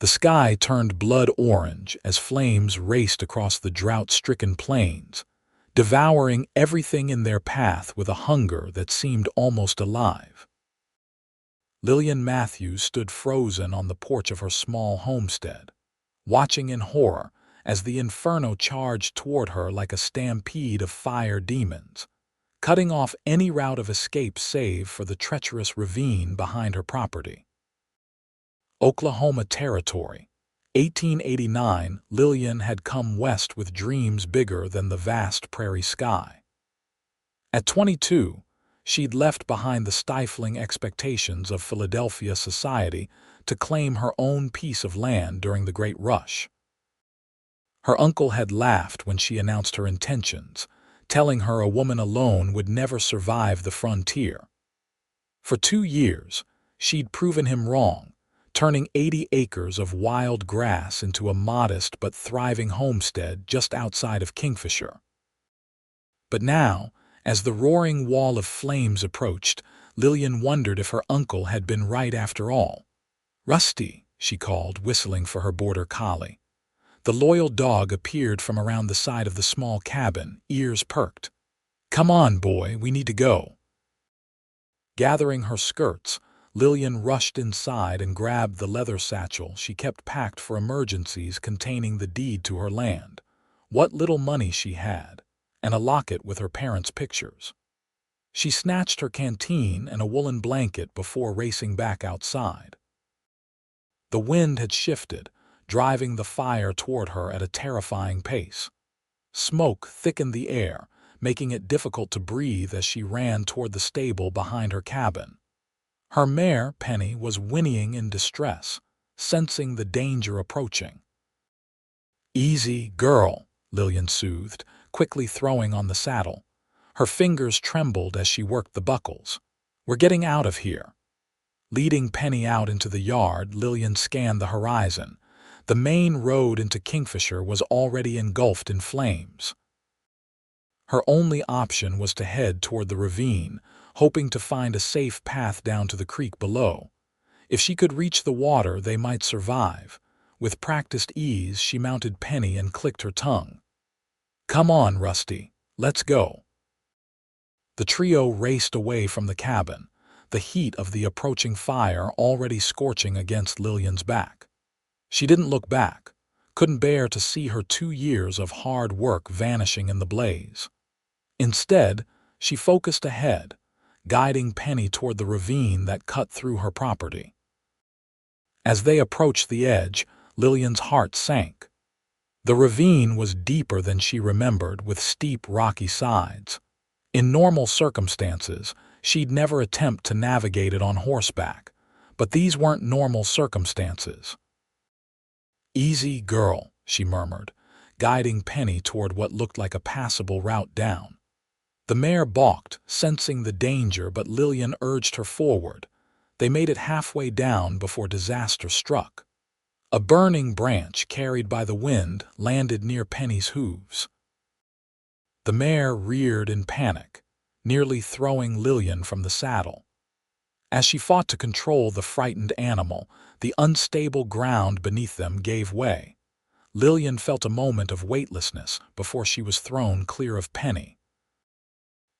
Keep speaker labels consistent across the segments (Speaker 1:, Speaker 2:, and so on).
Speaker 1: The sky turned blood orange as flames raced across the drought-stricken plains, devouring everything in their path with a hunger that seemed almost alive. Lillian Matthews stood frozen on the porch of her small homestead, watching in horror as the inferno charged toward her like a stampede of fire demons, cutting off any route of escape save for the treacherous ravine behind her property. Oklahoma Territory, 1889. Lillian had come west with dreams bigger than the vast prairie sky. At 22, she'd left behind the stifling expectations of Philadelphia society to claim her own piece of land during the Great Rush. Her uncle had laughed when she announced her intentions, telling her a woman alone would never survive the frontier. For 2 years, she'd proven him wrong, turning 80 acres of wild grass into a modest but thriving homestead just outside of Kingfisher. But now, as the roaring wall of flames approached, Lillian wondered if her uncle had been right after all. "Rusty," she called, whistling for her border collie. The loyal dog appeared from around the side of the small cabin, ears perked. "Come on, boy, we need to go." Gathering her skirts, Lillian rushed inside and grabbed the leather satchel she kept packed for emergencies containing the deed to her land, what little money she had, and a locket with her parents' pictures. She snatched her canteen and a woolen blanket before racing back outside. The wind had shifted, driving the fire toward her at a terrifying pace. Smoke thickened the air, making it difficult to breathe as she ran toward the stable behind her cabin. Her mare, Penny, was whinnying in distress, sensing the danger approaching. "Easy, girl," Lillian soothed, quickly throwing on the saddle. Her fingers trembled as she worked the buckles. "We're getting out of here." Leading Penny out into the yard, Lillian scanned the horizon. The main road into Kingfisher was already engulfed in flames. Her only option was to head toward the ravine, hoping to find a safe path down to the creek below. If she could reach the water, they might survive. With practiced ease, she mounted Penny and clicked her tongue. "Come on, Rusty, let's go." The trio raced away from the cabin, the heat of the approaching fire already scorching against Lillian's back. She didn't look back, couldn't bear to see her 2 years of hard work vanishing in the blaze. Instead, she focused ahead, guiding Penny toward the ravine that cut through her property. As they approached the edge, Lillian's heart sank. The ravine was deeper than she remembered, with steep, rocky sides. In normal circumstances, she'd never attempt to navigate it on horseback, but these weren't normal circumstances. "Easy, girl," she murmured, guiding Penny toward what looked like a passable route down. The mare balked, sensing the danger, but Lillian urged her forward. They made it halfway down before disaster struck. A burning branch carried by the wind landed near Penny's hooves. The mare reared in panic, nearly throwing Lillian from the saddle. As she fought to control the frightened animal, the unstable ground beneath them gave way. Lillian felt a moment of weightlessness before she was thrown clear of Penny.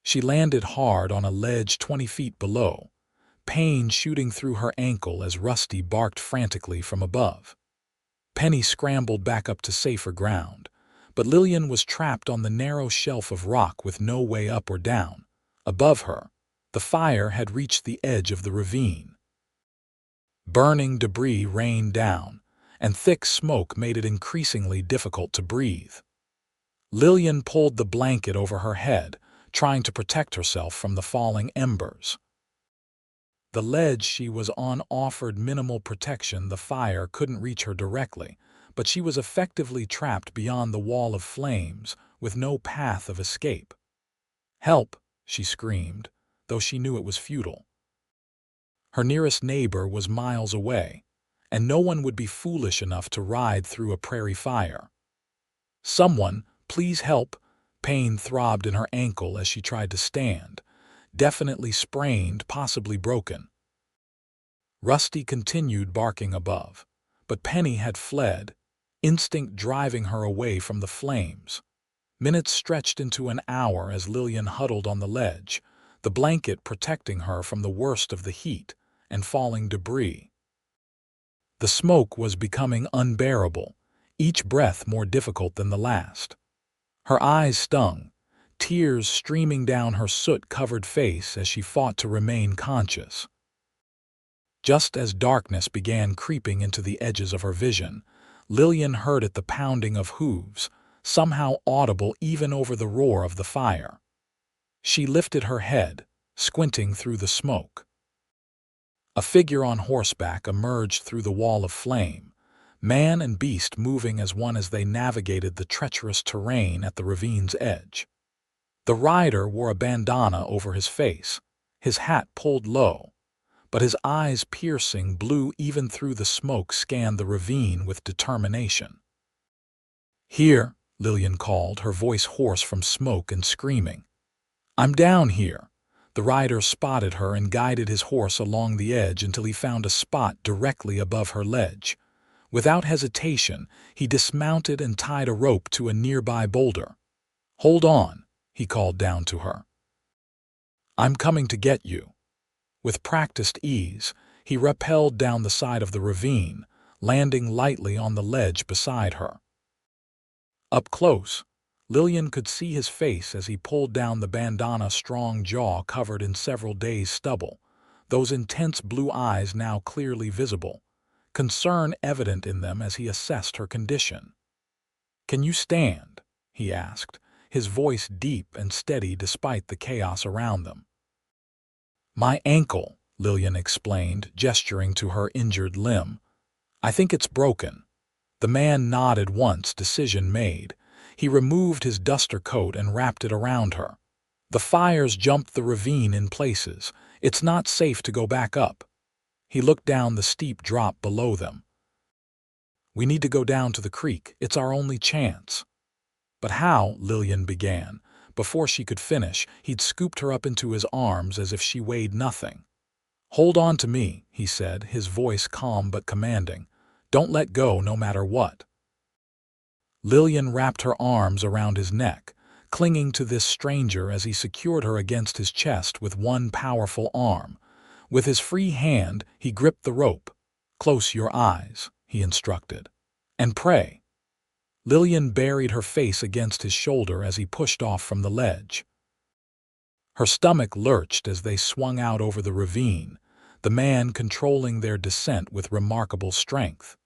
Speaker 1: She landed hard on a ledge 20 feet below, pain shooting through her ankle as Rusty barked frantically from above. Penny scrambled back up to safer ground, but Lillian was trapped on the narrow shelf of rock with no way up or down. Above her, the fire had reached the edge of the ravine. Burning debris rained down, and thick smoke made it increasingly difficult to breathe. Lillian pulled the blanket over her head, trying to protect herself from the falling embers. The ledge she was on offered minimal protection. The fire couldn't reach her directly, but she was effectively trapped beyond the wall of flames, with no path of escape. "Help!" she screamed, though she knew it was futile. Her nearest neighbor was miles away, and no one would be foolish enough to ride through a prairie fire. "Someone, please help!" Pain throbbed in her ankle as she tried to stand, definitely sprained, possibly broken. Rusty continued barking above, but Penny had fled, instinct driving her away from the flames. Minutes stretched into an hour as Lillian huddled on the ledge, the blanket protecting her from the worst of the heat and falling debris. The smoke was becoming unbearable, each breath more difficult than the last. Her eyes stung, tears streaming down her soot-covered face as she fought to remain conscious. Just as darkness began creeping into the edges of her vision, Lillian heard it the pounding of hooves, somehow audible even over the roar of the fire. She lifted her head, squinting through the smoke. A figure on horseback emerged through the wall of flame, man and beast moving as one as they navigated the treacherous terrain at the ravine's edge. The rider wore a bandana over his face, his hat pulled low, but his eyes piercing blue even through the smoke scanned the ravine with determination. "Here," Lillian called, her voice hoarse from smoke and screaming. "I'm down here." The rider spotted her and guided his horse along the edge until he found a spot directly above her ledge. Without hesitation, he dismounted and tied a rope to a nearby boulder. "Hold on," he called down to her. "I'm coming to get you." With practiced ease, he rappelled down the side of the ravine, landing lightly on the ledge beside her. Up close, Lillian could see his face as he pulled down the bandana's strong jaw covered in several days' stubble, those intense blue eyes now clearly visible, concern evident in them as he assessed her condition. "Can you stand?" he asked, his voice deep and steady despite the chaos around them. "My ankle," Lillian explained, gesturing to her injured limb. "I think it's broken." The man nodded once, decision made. He removed his duster coat and wrapped it around her. "The fires jumped the ravine in places. It's not safe to go back up." He looked down the steep drop below them. "We need to go down to the creek. It's our only chance." "But how?" Lillian began. Before she could finish, he'd scooped her up into his arms as if she weighed nothing. "Hold on to me," he said, his voice calm but commanding. "Don't let go no matter what." Lillian wrapped her arms around his neck, clinging to this stranger as he secured her against his chest with one powerful arm. With his free hand, he gripped the rope. "Close your eyes," he instructed, "and pray." Lillian buried her face against his shoulder as he pushed off from the ledge. Her stomach lurched as they swung out over the ravine, the man controlling their descent with remarkable strength.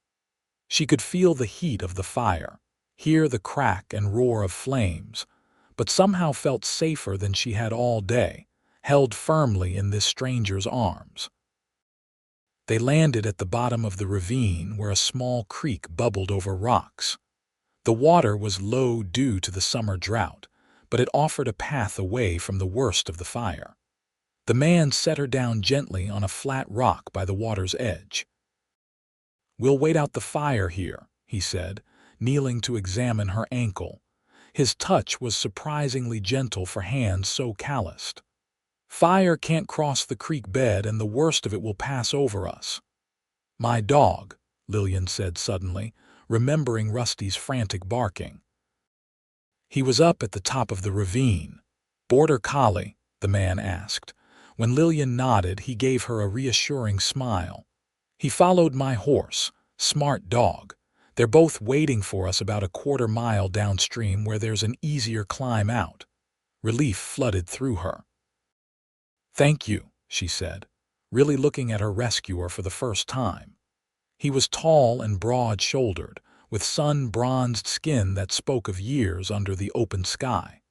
Speaker 1: She could feel the heat of the fire, hear the crack and roar of flames, but somehow felt safer than she had all day, held firmly in this stranger's arms. They landed at the bottom of the ravine where a small creek bubbled over rocks. The water was low due to the summer drought, but it offered a path away from the worst of the fire. The man set her down gently on a flat rock by the water's edge. "We'll wait out the fire here," he said, kneeling to examine her ankle. His touch was surprisingly gentle for hands so calloused. "Fire can't cross the creek bed and the worst of it will pass over us." "My dog," Lillian said suddenly, remembering Rusty's frantic barking. He was up at the top of the ravine. "Border collie?" the man asked. When Lillian nodded, he gave her a reassuring smile. "He followed my horse. Smart dog. They're both waiting for us about a quarter-mile downstream where there's an easier climb out." Relief flooded through her. "Thank you," she said, really looking at her rescuer for the first time. He was tall and broad-shouldered, with sun-bronzed skin that spoke of years under the open sky.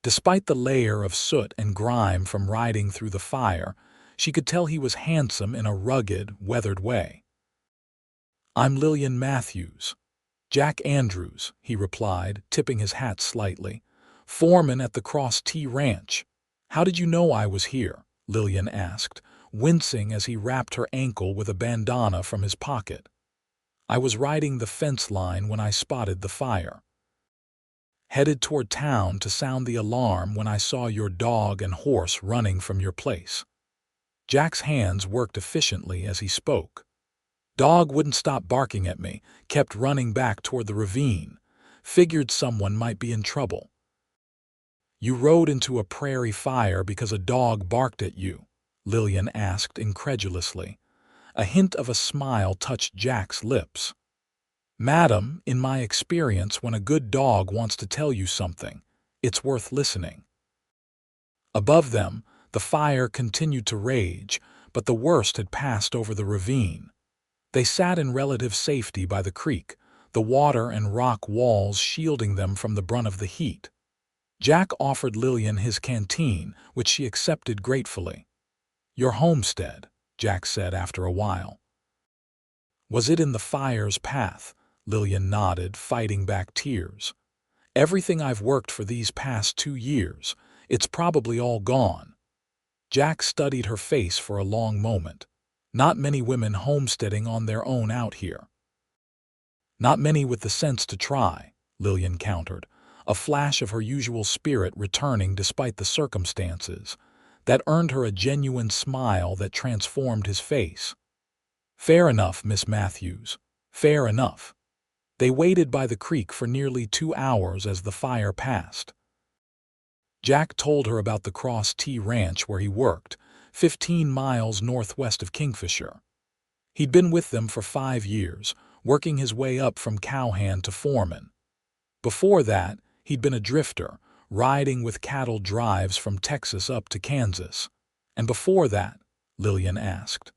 Speaker 1: Despite the layer of soot and grime from riding through the fire, she could tell he was handsome in a rugged, weathered way. "I'm Lillian Matthews." "Jack Andrews," he replied, tipping his hat slightly. "Foreman at the Cross T Ranch." "How did you know I was here?" Lillian asked, wincing as he wrapped her ankle with a bandana from his pocket. "I was riding the fence line when I spotted the fire. Headed toward town to sound the alarm when I saw your dog and horse running from your place." Jack's hands worked efficiently as he spoke. Dog wouldn't stop barking at me, kept running back toward the ravine. Figured someone might be in trouble. You rode into a prairie fire because a dog barked at you? Lillian asked incredulously. A hint of a smile touched Jack's lips. Madam, in my experience, when a good dog wants to tell you something, it's worth listening. Above them, the fire continued to rage, but the worst had passed over the ravine. They sat in relative safety by the creek, the water and rock walls shielding them from the brunt of the heat. Jack offered Lillian his canteen, which she accepted gratefully. Your homestead, Jack said after a while. Was it in the fire's path? Lillian nodded, fighting back tears. Everything I've worked for these past 2 years, it's probably all gone. Jack studied her face for a long moment. Not many women homesteading on their own out here. Not many with the sense to try, Lillian countered, a flash of her usual spirit returning despite the circumstances. That earned her a genuine smile that transformed his face. Fair enough, Miss Matthews. Fair enough. They waited by the creek for nearly 2 hours as the fire passed. Jack told her about the Cross T Ranch where he worked, 15 miles northwest of Kingfisher. He'd been with them for 5 years, working his way up from cowhand to foreman. Before that, he'd been a drifter, riding with cattle drives from Texas up to Kansas. And before that, Lillian asked.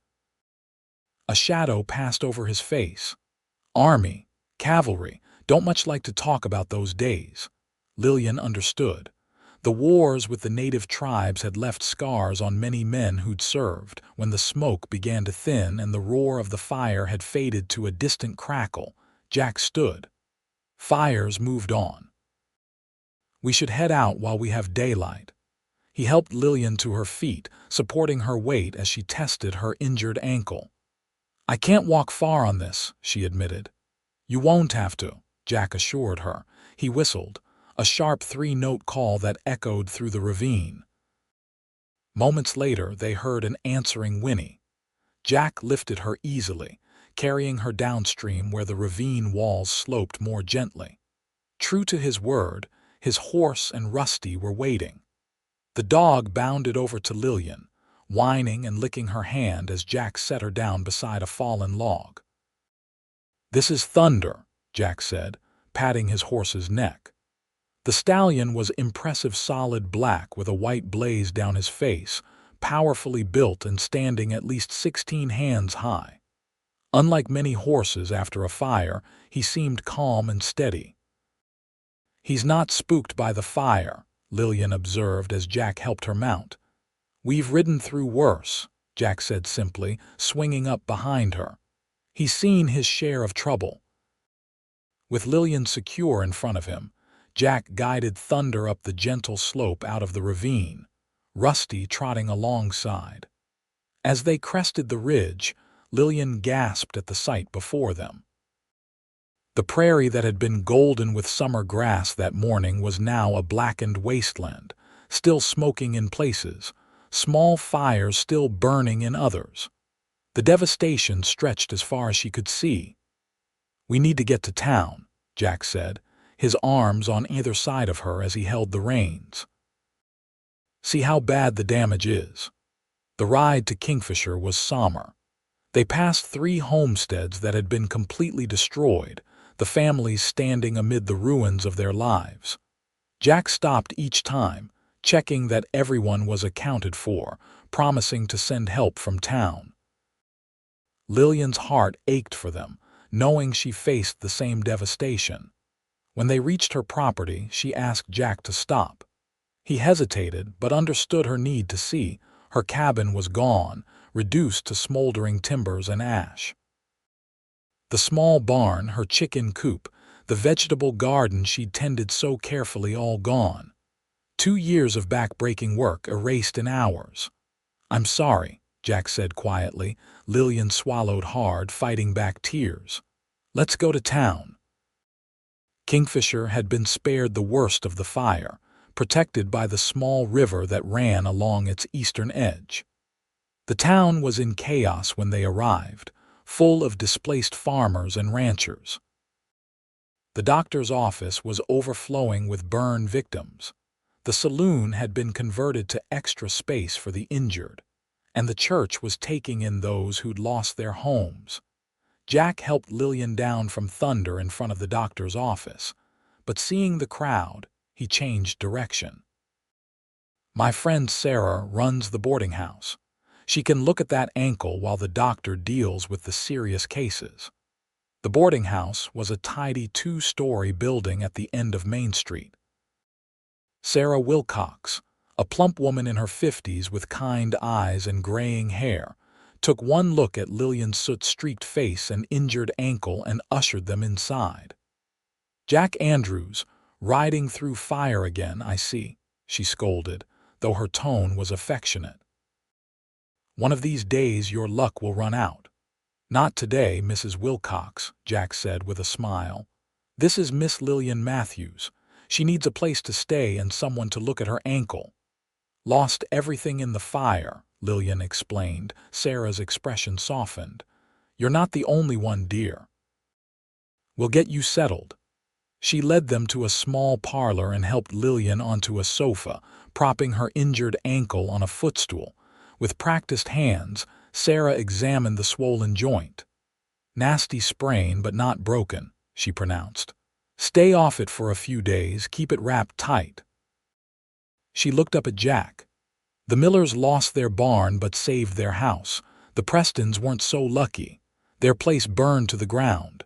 Speaker 1: A shadow passed over his face. Army, cavalry, don't much like to talk about those days. Lillian understood. The wars with the native tribes had left scars on many men who'd served. When the smoke began to thin and the roar of the fire had faded to a distant crackle, Jack stood. Fires moved on. We should head out while we have daylight. He helped Lillian to her feet, supporting her weight as she tested her injured ankle. I can't walk far on this, she admitted. You won't have to, Jack assured her. He whistled, a sharp 3-note call that echoed through the ravine. Moments later, they heard an answering whinny. Jack lifted her easily, carrying her downstream where the ravine walls sloped more gently. True to his word, his horse and Rusty were waiting. The dog bounded over to Lillian, whining and licking her hand as Jack set her down beside a fallen log. This is Thunder, Jack said, patting his horse's neck. The stallion was impressive solid black with a white blaze down his face, powerfully built and standing at least 16 hands high. Unlike many horses after a fire, he seemed calm and steady. He's not spooked by the fire, Lillian observed as Jack helped her mount. We've ridden through worse, Jack said simply, swinging up behind her. He's seen his share of trouble. With Lillian secure in front of him, Jack guided Thunder up the gentle slope out of the ravine, Rusty trotting alongside. As they crested the ridge, Lillian gasped at the sight before them. The prairie that had been golden with summer grass that morning was now a blackened wasteland, still smoking in places, small fires still burning in others. The devastation stretched as far as she could see. We need to get to town, Jack said, his arms on either side of her as he held the reins. See how bad the damage is. The ride to Kingfisher was somber. They passed 3 homesteads that had been completely destroyed, the families standing amid the ruins of their lives. Jack stopped each time, checking that everyone was accounted for, promising to send help from town. Lillian's heart ached for them, knowing she faced the same devastation. When they reached her property, she asked Jack to stop. He hesitated, but understood her need to see. Her cabin was gone, reduced to smoldering timbers and ash. The small barn, her chicken coop, the vegetable garden she'd tended so carefully all gone. 2 years of back-breaking work erased in hours. I'm sorry, Jack said quietly. Lillian swallowed hard, fighting back tears. Let's go to town. Kingfisher had been spared the worst of the fire, protected by the small river that ran along its eastern edge. The town was in chaos when they arrived, full of displaced farmers and ranchers. The doctor's office was overflowing with burn victims. The saloon had been converted to extra space for the injured, and the church was taking in those who'd lost their homes. Jack helped Lillian down from thunder in front of the doctor's office, but seeing the crowd, he changed direction. "My friend Sarah runs the boarding house. She can look at that ankle while the doctor deals with the serious cases." The boarding house was a tidy 2-story building at the end of Main Street. Sarah Wilcox, a plump woman in her 50s with kind eyes and graying hair, took one look at Lillian's soot-streaked face and injured ankle and ushered them inside. "Jack Andrews, riding through fire again, I see," she scolded, though her tone was affectionate. "One of these days your luck will run out." "Not today, Mrs. Wilcox," Jack said with a smile. "This is Miss Lillian Matthews. She needs a place to stay and someone to look at her ankle." "Lost everything in the fire," Lillian explained. Sarah's expression softened. "You're not the only one, dear. We'll get you settled." She led them to a small parlor and helped Lillian onto a sofa, propping her injured ankle on a footstool. With practiced hands, Sarah examined the swollen joint. "Nasty sprain, but not broken," she pronounced. "Stay off it for a few days, keep it wrapped tight." She looked up at Jack. "The Millers lost their barn but saved their house. The Prestons weren't so lucky. Their place burned to the ground."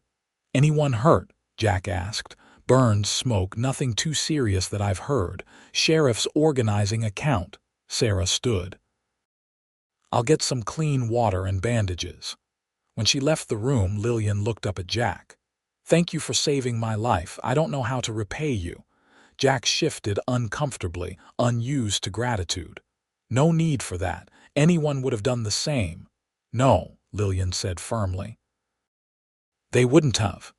Speaker 1: "Anyone hurt?" Jack asked. "Burns, smoke, nothing too serious that I've heard. Sheriff's organizing a count." Sarah stood. "I'll get some clean water and bandages." When she left the room, Lillian looked up at Jack. "Thank you for saving my life. I don't know how to repay you." Jack shifted uncomfortably, unused to gratitude. "No need for that. Anyone would have done the same." "No," Lillian said firmly. "They wouldn't have.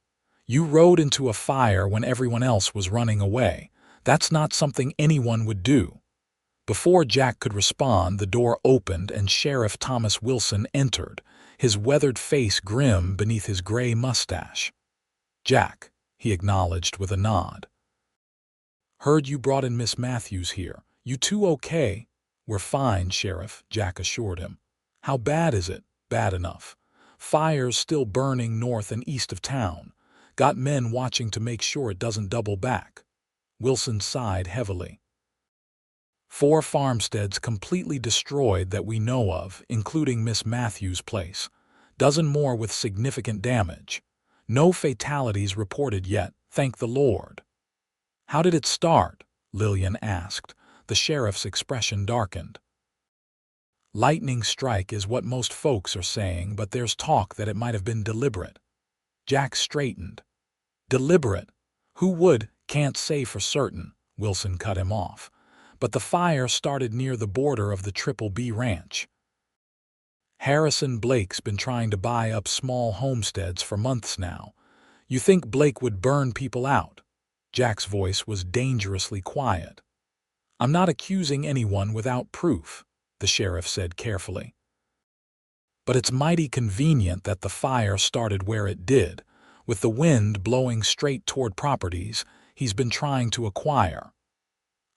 Speaker 1: You rode into a fire when everyone else was running away. That's not something anyone would do." Before Jack could respond, the door opened and Sheriff Thomas Wilson entered, his weathered face grim beneath his gray mustache. "Jack," he acknowledged with a nod. "Heard you brought in Miss Matthews here. You two okay?" "We're fine, Sheriff," Jack assured him. "How bad is it?" "Bad enough. Fire's still burning north and east of town. Got men watching to make sure it doesn't double back." Wilson sighed heavily. 4 farmsteads completely destroyed that we know of, including Miss Matthews' place. Dozen more with significant damage. No fatalities reported yet, thank the Lord." "How did it start?" Lillian asked. The sheriff's expression darkened. "Lightning strike is what most folks are saying, but there's talk that it might have been deliberate." Jack straightened. "Deliberate? Who would?" "Can't say for certain," Wilson cut him off. "But the fire started near the border of the Triple B Ranch. Harrison Blake's been trying to buy up small homesteads for months now. You think Blake would burn people out?" Jack's voice was dangerously quiet. "I'm not accusing anyone without proof," the sheriff said carefully. "But it's mighty convenient that the fire started where it did, with the wind blowing straight toward properties he's been trying to acquire."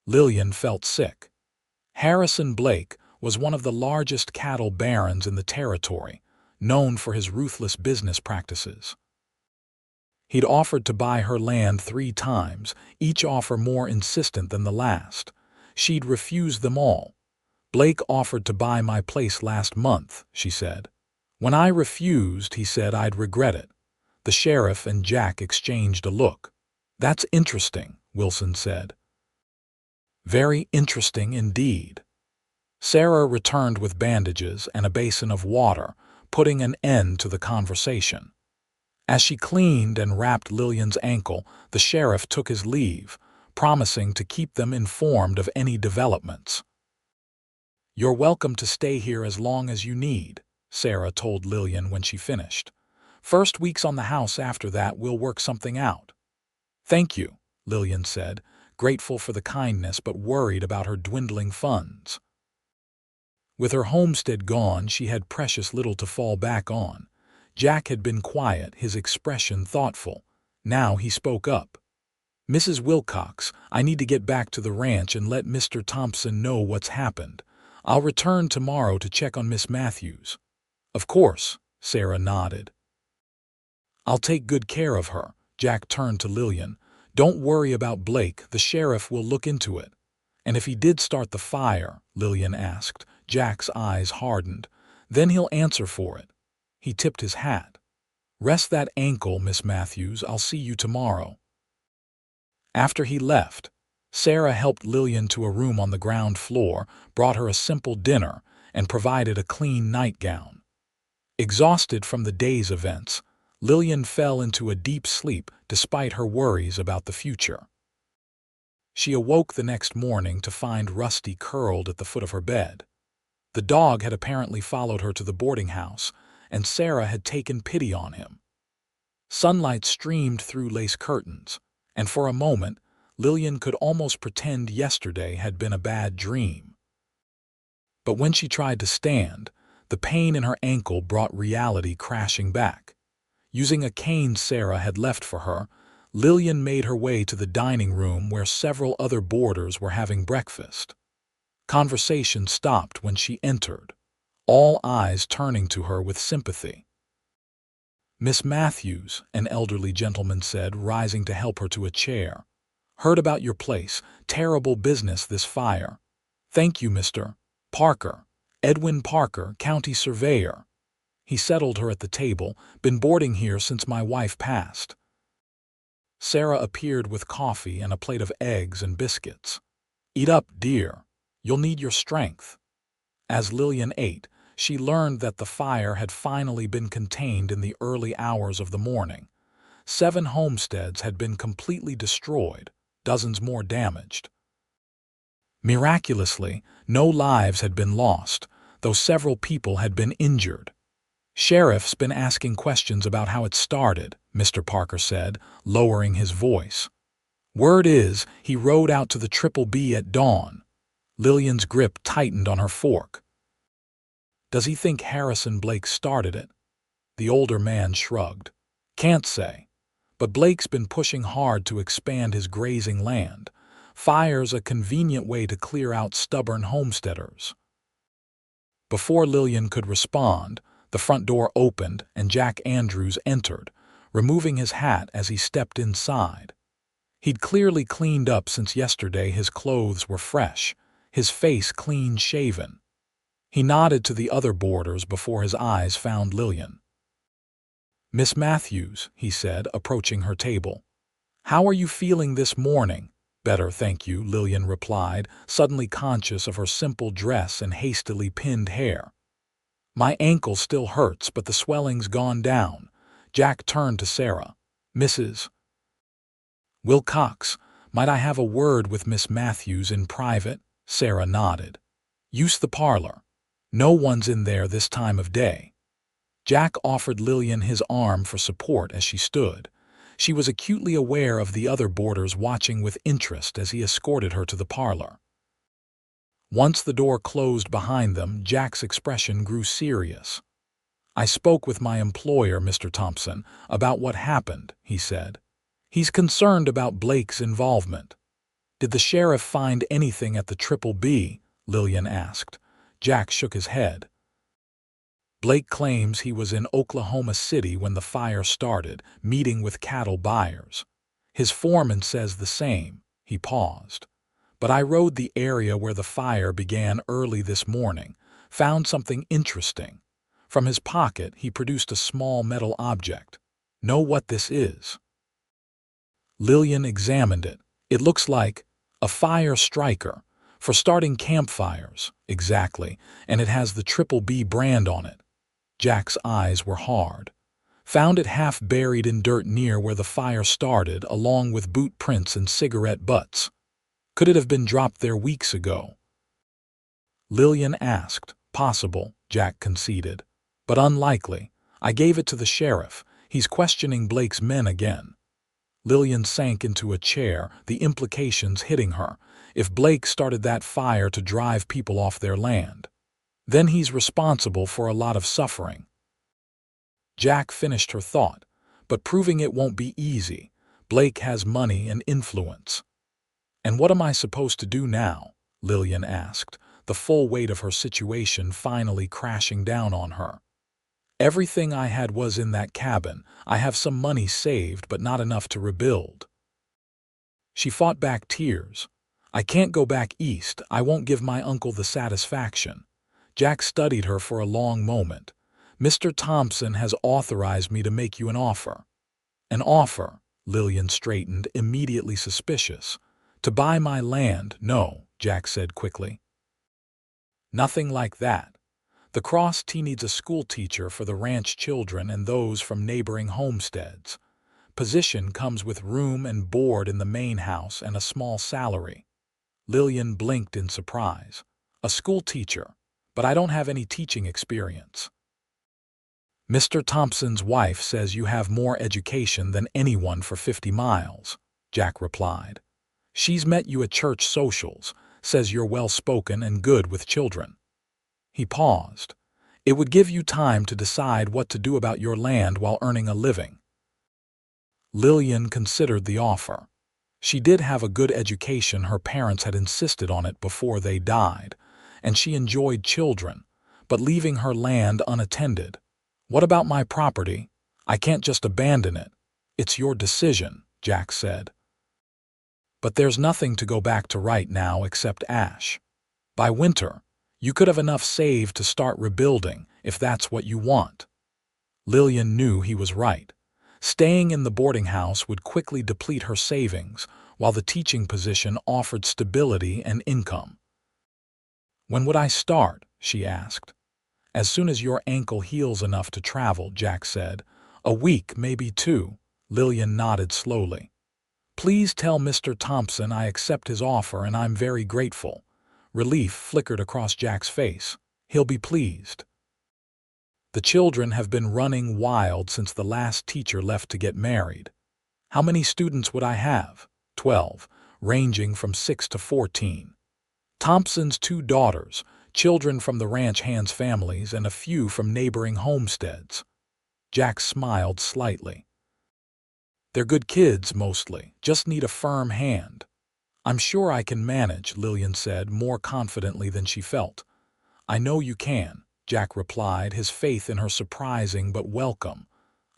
Speaker 1: Lillian felt sick. Harrison Blake was one of the largest cattle barons in the territory, known for his ruthless business practices. He'd offered to buy her land 3 times, each offer more insistent than the last. She'd refused them all. "Blake offered to buy my place last month," she said. "When I refused, he said I'd regret it." The sheriff and Jack exchanged a look. "That's interesting," Wilson said. "Very interesting indeed." Sarah returned with bandages and a basin of water, putting an end to the conversation. As she cleaned and wrapped Lillian's ankle, the sheriff took his leave, promising to keep them informed of any developments. "You're welcome to stay here as long as you need," Sarah told Lillian when she finished. "First week's on the house, after that we'll work something out." "Thank you," Lillian said, grateful for the kindness but worried about her dwindling funds. With her homestead gone, she had precious little to fall back on. Jack had been quiet, his expression thoughtful. Now he spoke up. "Mrs. Wilcox, I need to get back to the ranch and let Mr. Thompson know what's happened. I'll return tomorrow to check on Miss Matthews." "Of course," Sarah nodded. "I'll take good care of her." Jack turned to Lillian. "Don't worry about Blake, the sheriff will look into it." "And if he did start the fire?" Lillian asked. Jack's eyes hardened. "Then he'll answer for it." He tipped his hat. "Rest that ankle, Miss Matthews. I'll see you tomorrow." After he left, Sarah helped Lillian to a room on the ground floor, brought her a simple dinner, and provided a clean nightgown. Exhausted from the day's events, Lillian fell into a deep sleep despite her worries about the future. She awoke the next morning to find Rusty curled at the foot of her bed. The dog had apparently followed her to the boarding house, and Sarah had taken pity on him. Sunlight streamed through lace curtains, and for a moment, Lillian could almost pretend yesterday had been a bad dream. But when she tried to stand, the pain in her ankle brought reality crashing back. Using a cane Sarah had left for her, Lillian made her way to the dining room where several other boarders were having breakfast. Conversation stopped when she entered, all eyes turning to her with sympathy. "Miss Matthews," an elderly gentleman said, rising to help her to a chair. "Heard about your place. Terrible business, this fire." "Thank you, Mr. Parker. Edwin Parker, county surveyor." He settled her at the table. "Been boarding here since my wife passed." Sarah appeared with coffee and a plate of eggs and biscuits. "Eat up, dear. You'll need your strength." As Lillian ate, she learned that the fire had finally been contained in the early hours of the morning. 7 homesteads had been completely destroyed, dozens more damaged. Miraculously, no lives had been lost, though several people had been injured. "Sheriff's been asking questions about how it started," Mr. Parker said, lowering his voice. "Word is, he rode out to the Triple B at dawn." Lillian's grip tightened on her fork. "Does he think Harrison Blake started it?" The older man shrugged. "Can't say. But Blake's been pushing hard to expand his grazing land. Fire's a convenient way to clear out stubborn homesteaders." Before Lillian could respond, the front door opened and Jack Andrews entered, removing his hat as he stepped inside. He'd clearly cleaned up since yesterday. His clothes were fresh, his face clean-shaven. He nodded to the other boarders before his eyes found Lillian. "Miss Matthews," he said, approaching her table. "How are you feeling this morning?" "Better, thank you," Lillian replied, suddenly conscious of her simple dress and hastily pinned hair. "My ankle still hurts, but the swelling's gone down." Jack turned to Sarah. "Mrs. Wilcox, might I have a word with Miss Matthews in private?" Sarah nodded. "Use the parlor. No one's in there this time of day." Jack offered Lillian his arm for support as she stood. She was acutely aware of the other boarders watching with interest as he escorted her to the parlor. Once the door closed behind them, Jack's expression grew serious. "I spoke with my employer, Mr. Thompson, about what happened," he said. "He's concerned about Blake's involvement." "Did the sheriff find anything at the Triple B?" Lillian asked. Jack shook his head. "Blake claims he was in Oklahoma City when the fire started, meeting with cattle buyers. His foreman says the same." He paused. "But I rode the area where the fire began early this morning, found something interesting." From his pocket, he produced a small metal object. "Know what this is?" Lillian examined it. "It looks like a fire striker for starting campfires." "Exactly, and it has the Triple B brand on it." Jack's eyes were hard. "Found it half buried in dirt near where the fire started, along with boot prints and cigarette butts. Could it have been dropped there weeks ago?" Lillian asked. "Possible," Jack conceded. "But unlikely. I gave it to the sheriff. He's questioning Blake's men again." Lillian sank into a chair, the implications hitting her. If Blake started that fire to drive people off their land, then he's responsible for a lot of suffering. Jack finished her thought, but proving it won't be easy. Blake has money and influence. And what am I supposed to do now? Lillian asked, the full weight of her situation finally crashing down on her. Everything I had was in that cabin. I have some money saved, but not enough to rebuild. She fought back tears. I can't go back east. I won't give my uncle the satisfaction. Jack studied her for a long moment. Mr. Thompson has authorized me to make you an offer. An offer? Lillian straightened, immediately suspicious. To buy my land? No, Jack said quickly. Nothing like that. The Cross T needs a school teacher for the ranch children and those from neighboring homesteads. Position comes with room and board in the main house and a small salary. Lillian blinked in surprise. A school teacher, but I don't have any teaching experience. Mr. Thompson's wife says you have more education than anyone for 50 miles, Jack replied. She's met you at church socials, says you're well-spoken and good with children. He paused. It would give you time to decide what to do about your land while earning a living. Lillian considered the offer. She did have a good education. Her parents had insisted on it before they died, and she enjoyed children, but leaving her land unattended. What about my property? I can't just abandon it. It's your decision, Jack said. But there's nothing to go back to right now except ash. By winter, you could have enough saved to start rebuilding, if that's what you want. Lillian knew he was right. Staying in the boarding house would quickly deplete her savings, while the teaching position offered stability and income. When would I start? She asked. As soon as your ankle heals enough to travel, Jack said. A week, maybe 2. Lillian nodded slowly. Please tell Mr. Thompson I accept his offer and I'm very grateful. Relief flickered across Jack's face. He'll be pleased. The children have been running wild since the last teacher left to get married. How many students would I have? 12, ranging from 6 to 14. Thompson's 2 daughters, children from the ranch hands' families, and a few from neighboring homesteads. Jack smiled slightly. They're good kids, mostly, just need a firm hand. I'm sure I can manage, Lillian said, more confidently than she felt. I know you can, Jack replied, his faith in her surprising but welcome.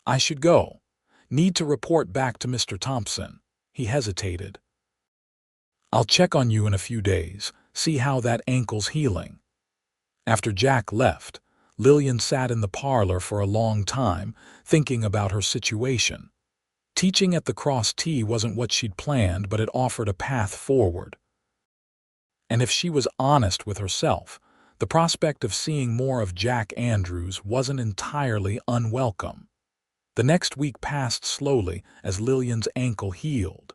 Speaker 1: I should go. Need to report back to Mr. Thompson. He hesitated. I'll check on you in a few days, see how that ankle's healing. After Jack left, Lillian sat in the parlor for a long time, thinking about her situation. Teaching at the Cross T wasn't what she'd planned, but it offered a path forward. And if she was honest with herself, the prospect of seeing more of Jack Andrews wasn't entirely unwelcome. The next week passed slowly as Lillian's ankle healed.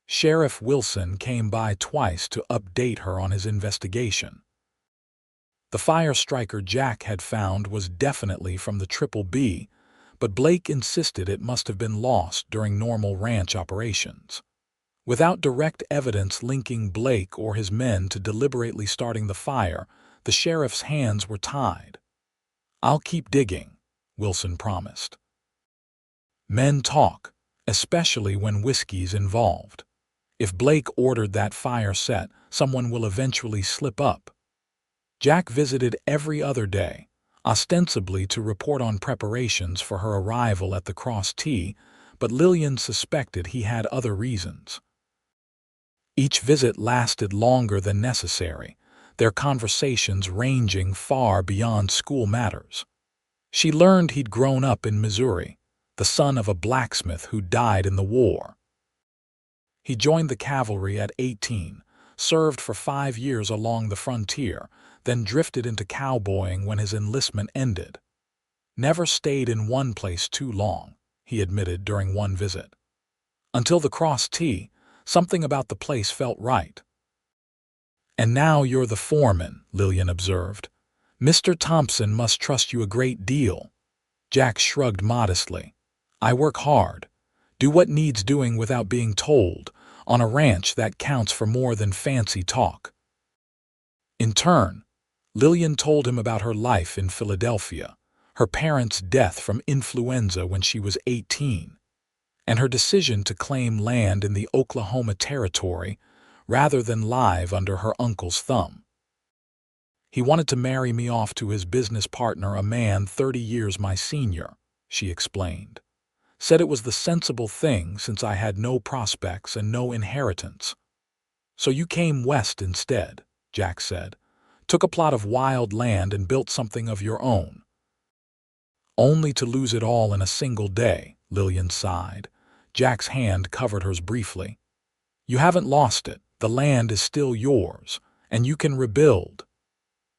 Speaker 1: Sheriff Wilson came by twice to update her on his investigation. The fire striker Jack had found was definitely from the Triple B, but Blake insisted it must have been lost during normal ranch operations. Without direct evidence linking Blake or his men to deliberately starting the fire, the sheriff's hands were tied. I'll keep digging, Wilson promised. Men talk, especially when whiskey's involved. If Blake ordered that fire set, someone will eventually slip up. Jack visited every other day, ostensibly to report on preparations for her arrival at the Cross T, but Lillian suspected he had other reasons. Each visit lasted longer than necessary, their conversations ranging far beyond school matters. She learned he'd grown up in Missouri, the son of a blacksmith who died in the war. He joined the cavalry at 18, served for 5 years along the frontier, then drifted into cowboying when his enlistment ended. Never stayed in one place too long, he admitted during one visit. Until the Cross T, something about the place felt right. And now you're the foreman, Lillian observed. Mr. Thompson must trust you a great deal. Jack shrugged modestly. I work hard, do what needs doing without being told. On a ranch, that counts for more than fancy talk. In turn, Lillian told him about her life in Philadelphia, her parents' death from influenza when she was 18, and her decision to claim land in the Oklahoma Territory rather than live under her uncle's thumb. He wanted to marry me off to his business partner, a man 30 years my senior, she explained. Said it was the sensible thing since I had no prospects and no inheritance. So you came west instead, Jack said. Took a plot of wild land and built something of your own. Only to lose it all in a single day, Lillian sighed. Jack's hand covered hers briefly. You haven't lost it. The land is still yours, and you can rebuild.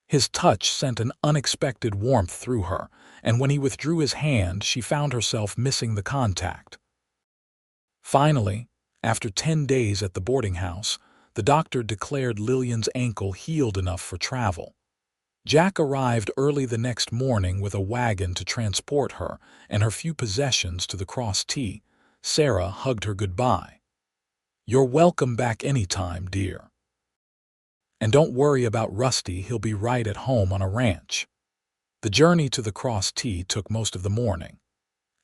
Speaker 1: His touch sent an unexpected warmth through her, and when he withdrew his hand, she found herself missing the contact. Finally, after 10 days at the boarding house, the doctor declared Lillian's ankle healed enough for travel. Jack arrived early the next morning with a wagon to transport her and her few possessions to the Cross T. Sarah hugged her goodbye. You're welcome back anytime, dear. And don't worry about Rusty, he'll be right at home on a ranch. The journey to the Cross T took most of the morning.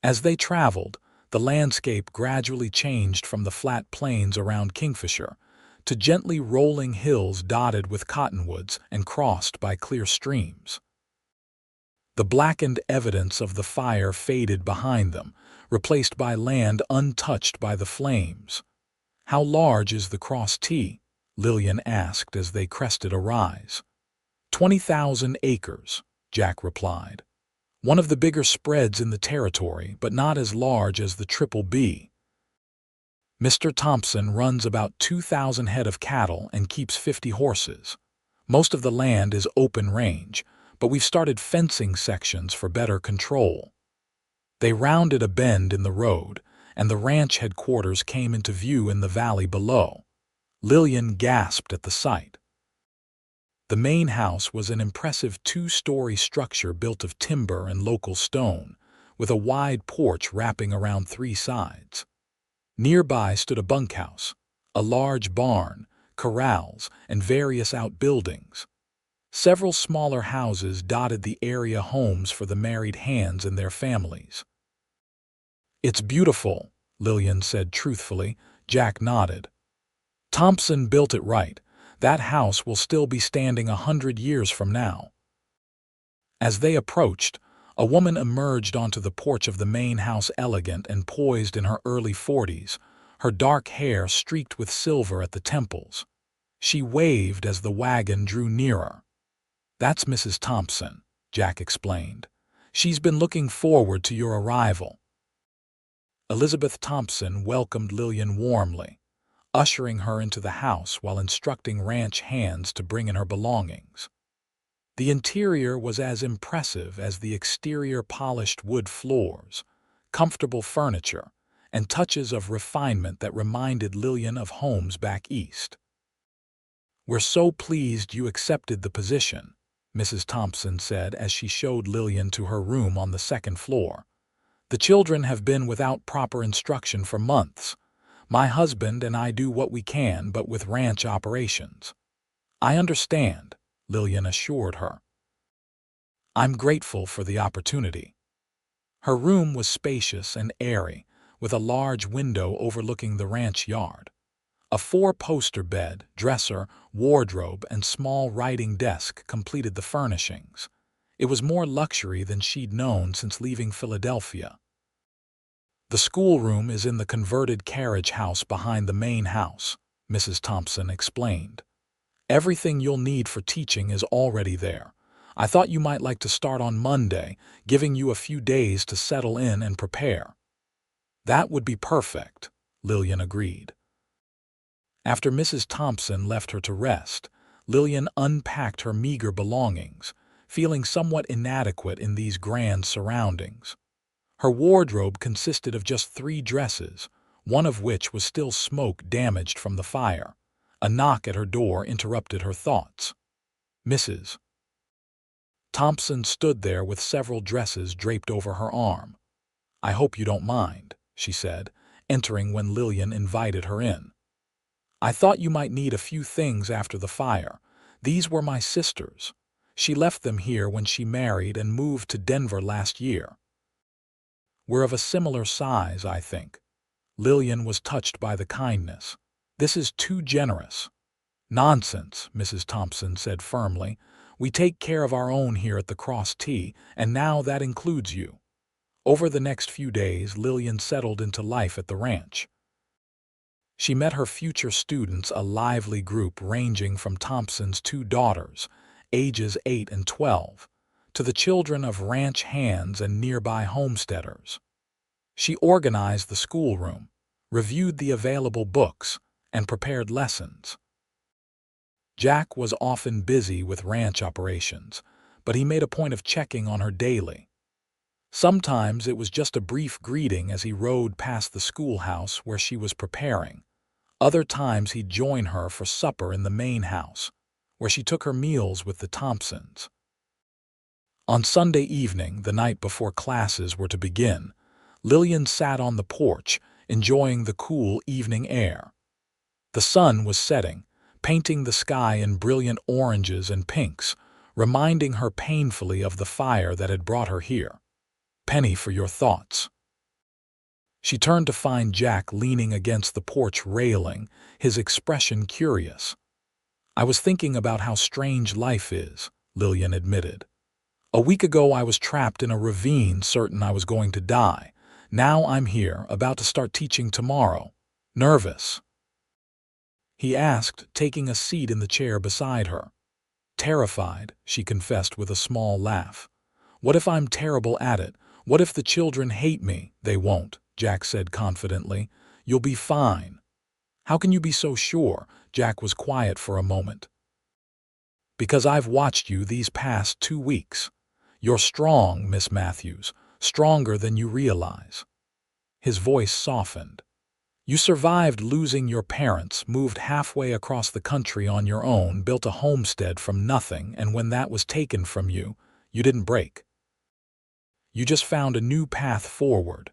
Speaker 1: As they traveled, the landscape gradually changed from the flat plains around Kingfisher to gently rolling hills dotted with cottonwoods and crossed by clear streams. The blackened evidence of the fire faded behind them, replaced by land untouched by the flames. How large is the Cross T? Lillian asked as they crested a rise. 20,000 acres, Jack replied. One of the bigger spreads in the territory, but not as large as the Triple B. Mr. Thompson runs about 2,000 head of cattle and keeps 50 horses. Most of the land is open range, but we've started fencing sections for better control. They rounded a bend in the road, and the ranch headquarters came into view in the valley below. Lillian gasped at the sight. The main house was an impressive 2-story structure built of timber and local stone, with a wide porch wrapping around 3 sides. Nearby stood a bunkhouse, a large barn, corrals, and various outbuildings. Several smaller houses dotted the area, homes for the married hands and their families. It's beautiful, Lillian said truthfully. Jack nodded. Thompson built it right. That house will still be standing 100 years from now. As they approached, a woman emerged onto the porch of the main house, elegant and poised in her early 40s, her dark hair streaked with silver at the temples. She waved as the wagon drew nearer. That's Mrs. Thompson, Jack explained. She's been looking forward to your arrival. Elizabeth Thompson welcomed Lillian warmly, ushering her into the house while instructing ranch hands to bring in her belongings. The interior was as impressive as the exterior: polished wood floors, comfortable furniture, and touches of refinement that reminded Lillian of homes back east. We're so pleased you accepted the position, Mrs. Thompson said as she showed Lillian to her room on the 2nd floor. The children have been without proper instruction for months. My husband and I do what we can, but with ranch operations. I understand, Lillian assured her. I'm grateful for the opportunity. Her room was spacious and airy, with a large window overlooking the ranch yard. A 4-poster bed, dresser, wardrobe, and small writing desk completed the furnishings. It was more luxury than she'd known since leaving Philadelphia. The schoolroom is in the converted carriage house behind the main house, Mrs. Thompson explained. Everything you'll need for teaching is already there. I thought you might like to start on Monday, giving you a few days to settle in and prepare. That would be perfect, Lillian agreed. After Mrs. Thompson left her to rest, Lillian unpacked her meager belongings, feeling somewhat inadequate in these grand surroundings. Her wardrobe consisted of just 3 dresses, one of which was still smoke-damaged from the fire. A knock at her door interrupted her thoughts. Mrs. Thompson stood there with several dresses draped over her arm. I hope you don't mind, she said, entering when Lillian invited her in. I thought you might need a few things after the fire. These were my sister's. She left them here when she married and moved to Denver last year. We're of a similar size, I think. Lillian was touched by the kindness. This is too generous. Nonsense, Mrs. Thompson said firmly. We take care of our own here at the Cross T, and now that includes you. Over the next few days, Lillian settled into life at the ranch. She met her future students, a lively group ranging from Thompson's 2 daughters, ages 8 and 12, to the children of ranch hands and nearby homesteaders. She organized the schoolroom, reviewed the available books, and prepared lessons. Jack was often busy with ranch operations, but he made a point of checking on her daily. Sometimes it was just a brief greeting as he rode past the schoolhouse where she was preparing. Other times he'd join her for supper in the main house, where she took her meals with the Thompsons. On Sunday evening, the night before classes were to begin, Lillian sat on the porch, enjoying the cool evening air. The sun was setting, painting the sky in brilliant oranges and pinks, reminding her painfully of the fire that had brought her here. Penny for your thoughts. She turned to find Jack leaning against the porch railing, his expression curious. I was thinking about how strange life is, Lillian admitted. A week ago I was trapped in a ravine, certain I was going to die. Now I'm here, about to start teaching tomorrow. Nervous? He asked, taking a seat in the chair beside her. Terrified, she confessed with a small laugh. What if I'm terrible at it? What if the children hate me? They won't, Jack said confidently. You'll be fine. How can you be so sure? Jack was quiet for a moment. Because I've watched you these past 2 weeks. You're strong, Miss Matthews, stronger than you realize. His voice softened. You survived losing your parents, moved halfway across the country on your own, built a homestead from nothing, and when that was taken from you, you didn't break. You just found a new path forward.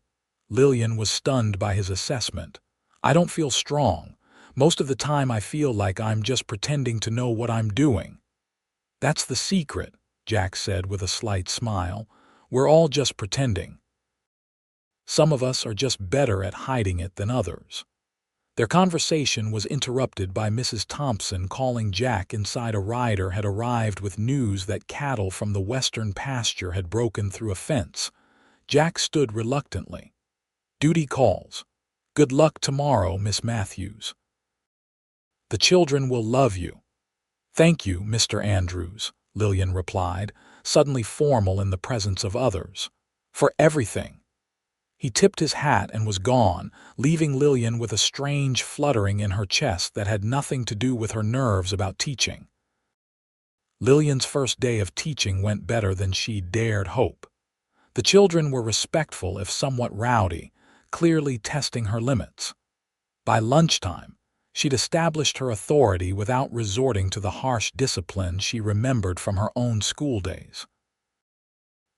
Speaker 1: Lillian was stunned by his assessment. I don't feel strong. Most of the time I feel like I'm just pretending to know what I'm doing. That's the secret, Jack said with a slight smile. We're all just pretending. Some of us are just better at hiding it than others. Their conversation was interrupted by Mrs. Thompson calling Jack inside. A rider had arrived with news that cattle from the western pasture had broken through a fence. Jack stood reluctantly. Duty calls. Good luck tomorrow, Miss Matthews. The children will love you. Thank you, Mr. Andrews, Lillian replied, suddenly formal in the presence of others. For everything. He tipped his hat and was gone, leaving Lillian with a strange fluttering in her chest that had nothing to do with her nerves about teaching. Lillian's first day of teaching went better than she dared hope. The children were respectful if somewhat rowdy, clearly testing her limits. By lunchtime, she'd established her authority without resorting to the harsh discipline she remembered from her own school days.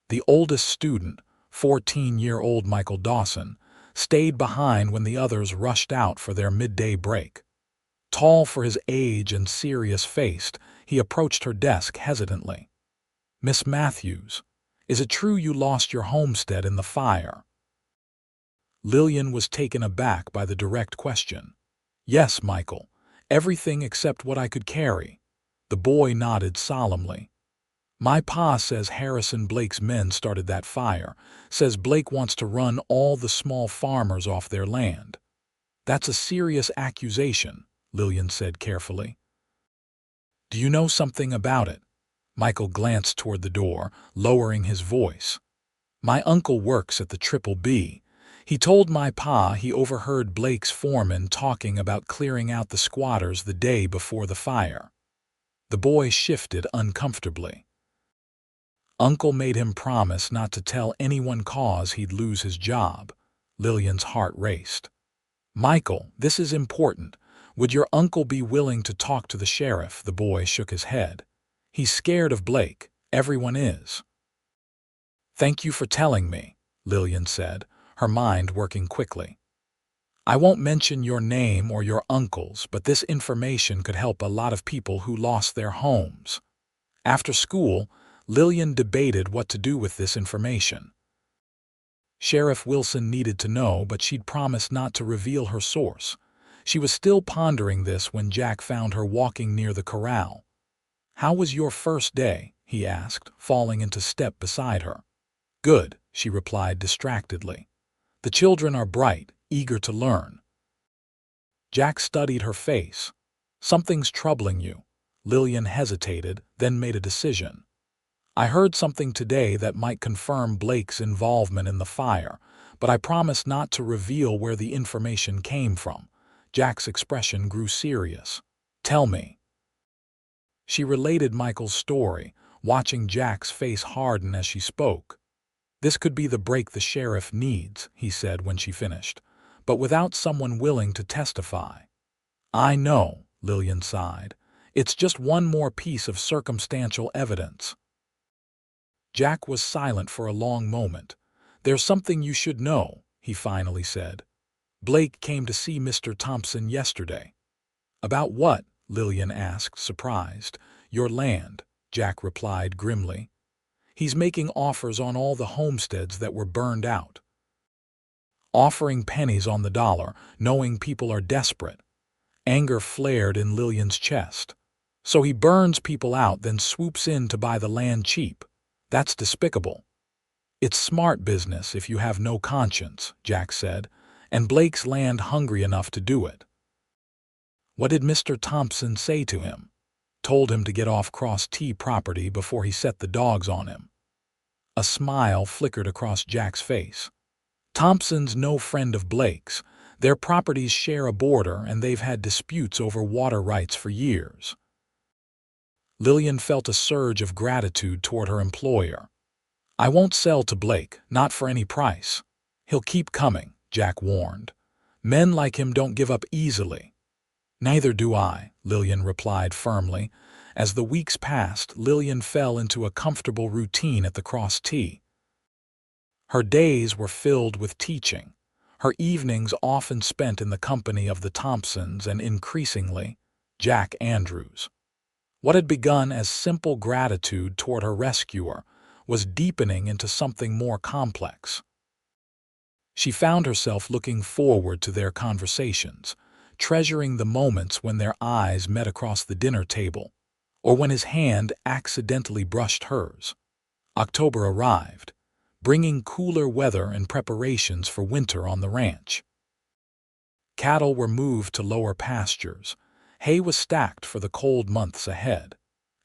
Speaker 1: The oldest student, 14-year-old Michael Dawson, stayed behind when the others rushed out for their midday break. Tall for his age and serious-faced, he approached her desk hesitantly. Miss Matthews, is it true you lost your homestead in the fire? Lillian was taken aback by the direct question. Yes, Michael, everything except what I could carry. The boy nodded solemnly. My pa says Harrison Blake's men started that fire, says Blake wants to run all the small farmers off their land. That's a serious accusation, Lillian said carefully. Do you know something about it? Michael glanced toward the door, lowering his voice. My uncle works at the Triple B. He told my pa he overheard Blake's foreman talking about clearing out the squatters the day before the fire. The boy shifted uncomfortably. Uncle made him promise not to tell anyone cause he'd lose his job. Lillian's heart raced. Michael, this is important. Would your uncle be willing to talk to the sheriff? The boy shook his head. He's scared of Blake. Everyone is. Thank you for telling me, Lillian said, her mind working quickly. I won't mention your name or your uncle's, but this information could help a lot of people who lost their homes. After school, Lillian debated what to do with this information. Sheriff Wilson needed to know, but she'd promised not to reveal her source. She was still pondering this when Jack found her walking near the corral. "How was your first day?" he asked, falling into step beside her. "Good," she replied distractedly. "The children are bright, eager to learn." Jack studied her face. "Something's troubling you." Lillian hesitated, then made a decision. "I heard something today that might confirm Blake's involvement in the fire, but I promise not to reveal where the information came from." Jack's expression grew serious. "Tell me." She related Michael's story, watching Jack's face harden as she spoke. "This could be the break the sheriff needs," he said when she finished, "but without someone willing to testify." "I know," Lillian sighed. "It's just one more piece of circumstantial evidence." Jack was silent for a long moment. "There's something you should know," he finally said. "Blake came to see Mr. Thompson yesterday." "About what?" Lillian asked, surprised. "Your land," Jack replied grimly. "He's making offers on all the homesteads that were burned out. Offering pennies on the dollar, knowing people are desperate." Anger flared in Lillian's chest. "So he burns people out, then swoops in to buy the land cheap. That's despicable." "It's smart business if you have no conscience," Jack said, "and Blake's land hungry enough to do it." "What did Mr. Thompson say to him?" "Told him to get off Cross T property before he set the dogs on him." A smile flickered across Jack's face. "Thompson's no friend of Blake's. Their properties share a border, and they've had disputes over water rights for years." Lillian felt a surge of gratitude toward her employer. "I won't sell to Blake, not for any price." "He'll keep coming," Jack warned. "Men like him don't give up easily." "Neither do I," Lillian replied firmly. As the weeks passed, Lillian fell into a comfortable routine at the Cross T. Her days were filled with teaching. Her evenings often spent in the company of the Thompsons and, increasingly, Jack Andrews. What had begun as simple gratitude toward her rescuer was deepening into something more complex. She found herself looking forward to their conversations, treasuring the moments when their eyes met across the dinner table, or when his hand accidentally brushed hers. October arrived, bringing cooler weather and preparations for winter on the ranch. Cattle were moved to lower pastures, hay was stacked for the cold months ahead,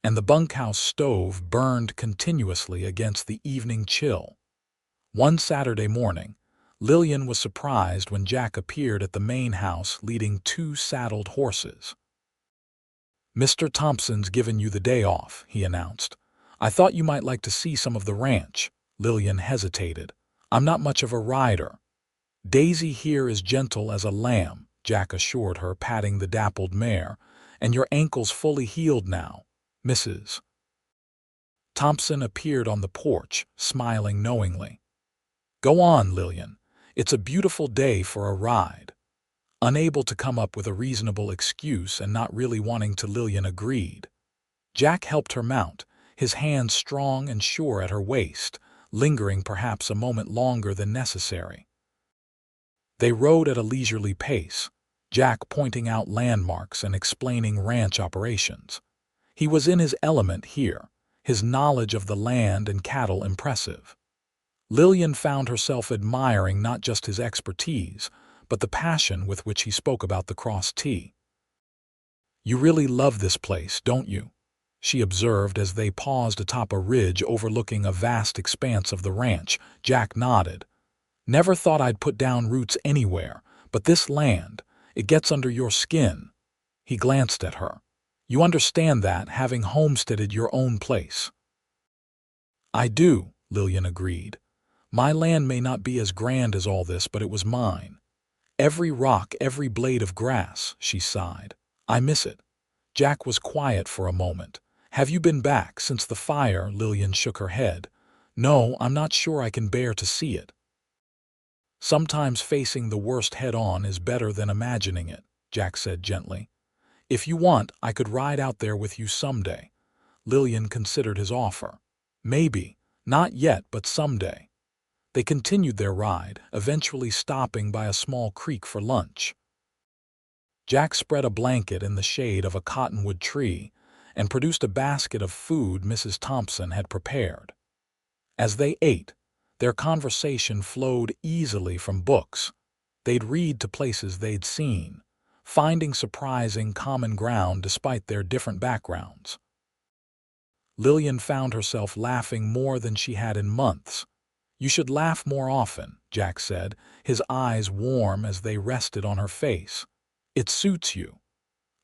Speaker 1: and the bunkhouse stove burned continuously against the evening chill. One Saturday morning, Lillian was surprised when Jack appeared at the main house leading 2 saddled horses. "Mr. Thompson's given you the day off," he announced. "I thought you might like to see some of the ranch." Lillian hesitated. "I'm not much of a rider." "Daisy here is gentle as a lamb," Jack assured her, patting the dappled mare, "and your ankle's fully healed now, Mrs." Thompson appeared on the porch, smiling knowingly. "Go on, Lillian. It's a beautiful day for a ride." Unable to come up with a reasonable excuse and not really wanting to, Lillian agreed. Jack helped her mount, his hand strong and sure at her waist, lingering perhaps a moment longer than necessary. They rode at a leisurely pace, Jack pointing out landmarks and explaining ranch operations. He was in his element here, his knowledge of the land and cattle impressive. Lillian found herself admiring not just his expertise, but the passion with which he spoke about the Cross T. "You really love this place, don't you?" she observed as they paused atop a ridge overlooking a vast expanse of the ranch. Jack nodded. "Never thought I'd put down roots anywhere, but this land, it gets under your skin." He glanced at her. "You understand that, having homesteaded your own place." "I do," Lillian agreed. "My land may not be as grand as all this, but it was mine. Every rock, every blade of grass," she sighed. "I miss it." Jack was quiet for a moment. "Have you been back since the fire?" Lillian shook her head. "No, I'm not sure I can bear to see it." "Sometimes facing the worst head-on is better than imagining it," Jack said gently. "If you want, I could ride out there with you someday. Lillian considered his offer. Maybe, not yet, but someday. They continued their ride, eventually stopping by a small creek for lunch. Jack spread a blanket in the shade of a cottonwood tree and produced a basket of food Mrs. Thompson had prepared. As they ate, their conversation flowed easily from books. They'd read to places they'd seen, finding surprising common ground despite their different backgrounds. Lillian found herself laughing more than she had in months. "You should laugh more often," Jack said, his eyes warm as they rested on her face. "It suits you."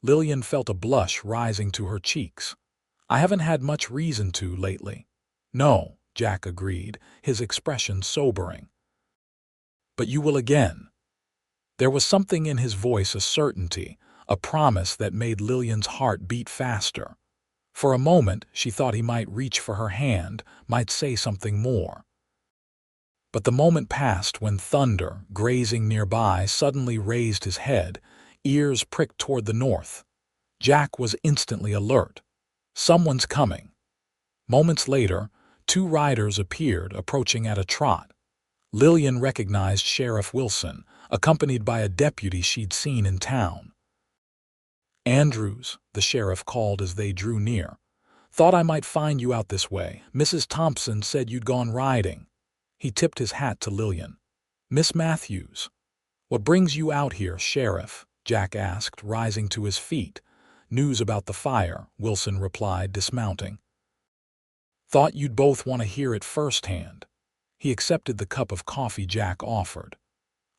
Speaker 1: Lillian felt a blush rising to her cheeks. "I haven't had much reason to lately." "No," Jack agreed, his expression sobering. "But you will again." There was something in his voice, a certainty, a promise that made Lillian's heart beat faster. For a moment, she thought he might reach for her hand, might say something more. But the moment passed when thunder, grazing nearby, suddenly raised his head, ears pricked toward the north. Jack was instantly alert. Someone's coming. Moments later, 2 riders appeared, approaching at a trot. Lillian recognized Sheriff Wilson, accompanied by a deputy she'd seen in town. "Andrews," the sheriff called as they drew near. "Thought I might find you out this way. Mrs. Thompson said you'd gone riding." He tipped his hat to Lillian. "Miss Matthews." "What brings you out here, Sheriff?" Jack asked, rising to his feet. "News about the fire," Wilson replied, dismounting. "Thought you'd both want to hear it firsthand." He accepted the cup of coffee Jack offered.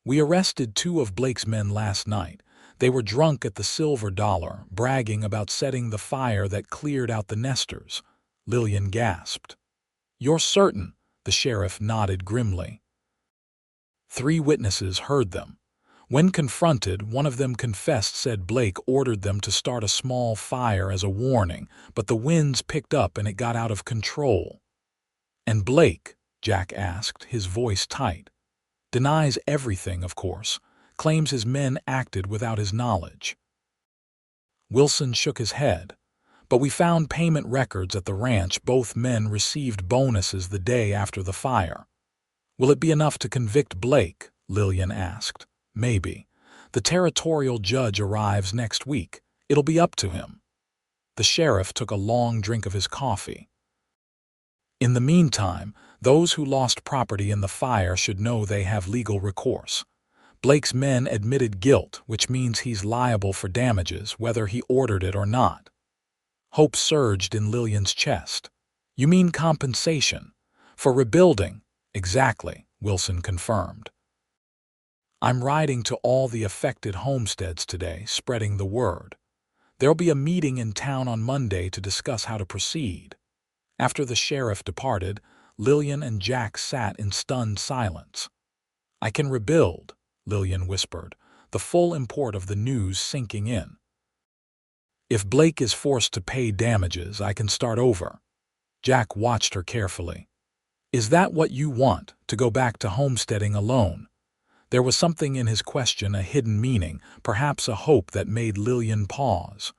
Speaker 1: "We arrested 2 of Blake's men last night. They were drunk at the Silver Dollar, bragging about setting the fire that cleared out the nesters." Lillian gasped. "You're certain?" The sheriff nodded grimly. 3 witnesses heard them. When confronted, one of them confessed, said Blake ordered them to start a small fire as a warning, but the winds picked up and it got out of control. "And Blake?" Jack asked, his voice tight. "Denies everything, of course. Claims his men acted without his knowledge." Wilson shook his head. "But we found payment records at the ranch. Both men received bonuses the day after the fire." "Will it be enough to convict Blake?" Lillian asked. "Maybe. The territorial judge arrives next week. It'll be up to him." The sheriff took a long drink of his coffee. "In the meantime, those who lost property in the fire should know they have legal recourse. Blake's men admitted guilt, which means he's liable for damages, whether he ordered it or not." Hope surged in Lillian's chest. "You mean compensation? For rebuilding?" "Exactly," Wilson confirmed. "I'm riding to all the affected homesteads today, spreading the word. There'll be a meeting in town on Monday to discuss how to proceed." After the sheriff departed, Lillian and Jack sat in stunned silence. "I can rebuild," Lillian whispered, the full import of the news sinking in. "If Blake is forced to pay damages, I can start over." Jack watched her carefully. "Is that what you want, to go back to homesteading alone?" There was something in his question, a hidden meaning, perhaps a hope that made Lillian pause.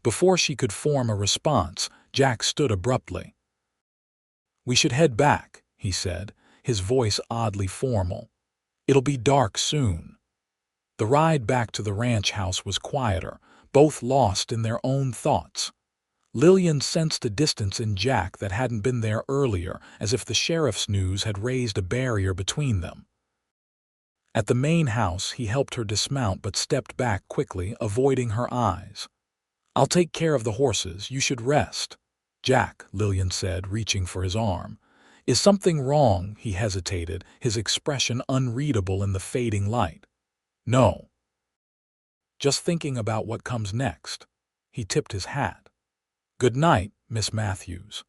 Speaker 1: Before she could form a response, Jack stood abruptly. "We should head back," he said, his voice oddly formal. "It'll be dark soon." The ride back to the ranch house was quieter, both lost in their own thoughts. Lillian sensed a distance in Jack that hadn't been there earlier, as if the sheriff's news had raised a barrier between them. At the main house, he helped her dismount but stepped back quickly, avoiding her eyes. "I'll take care of the horses. You should rest." "Jack," Lillian said, reaching for his arm. "Is something wrong?" He hesitated, his expression unreadable in the fading light. "No. Just thinking about what comes next." He tipped his hat. "Good night, Miss Matthews."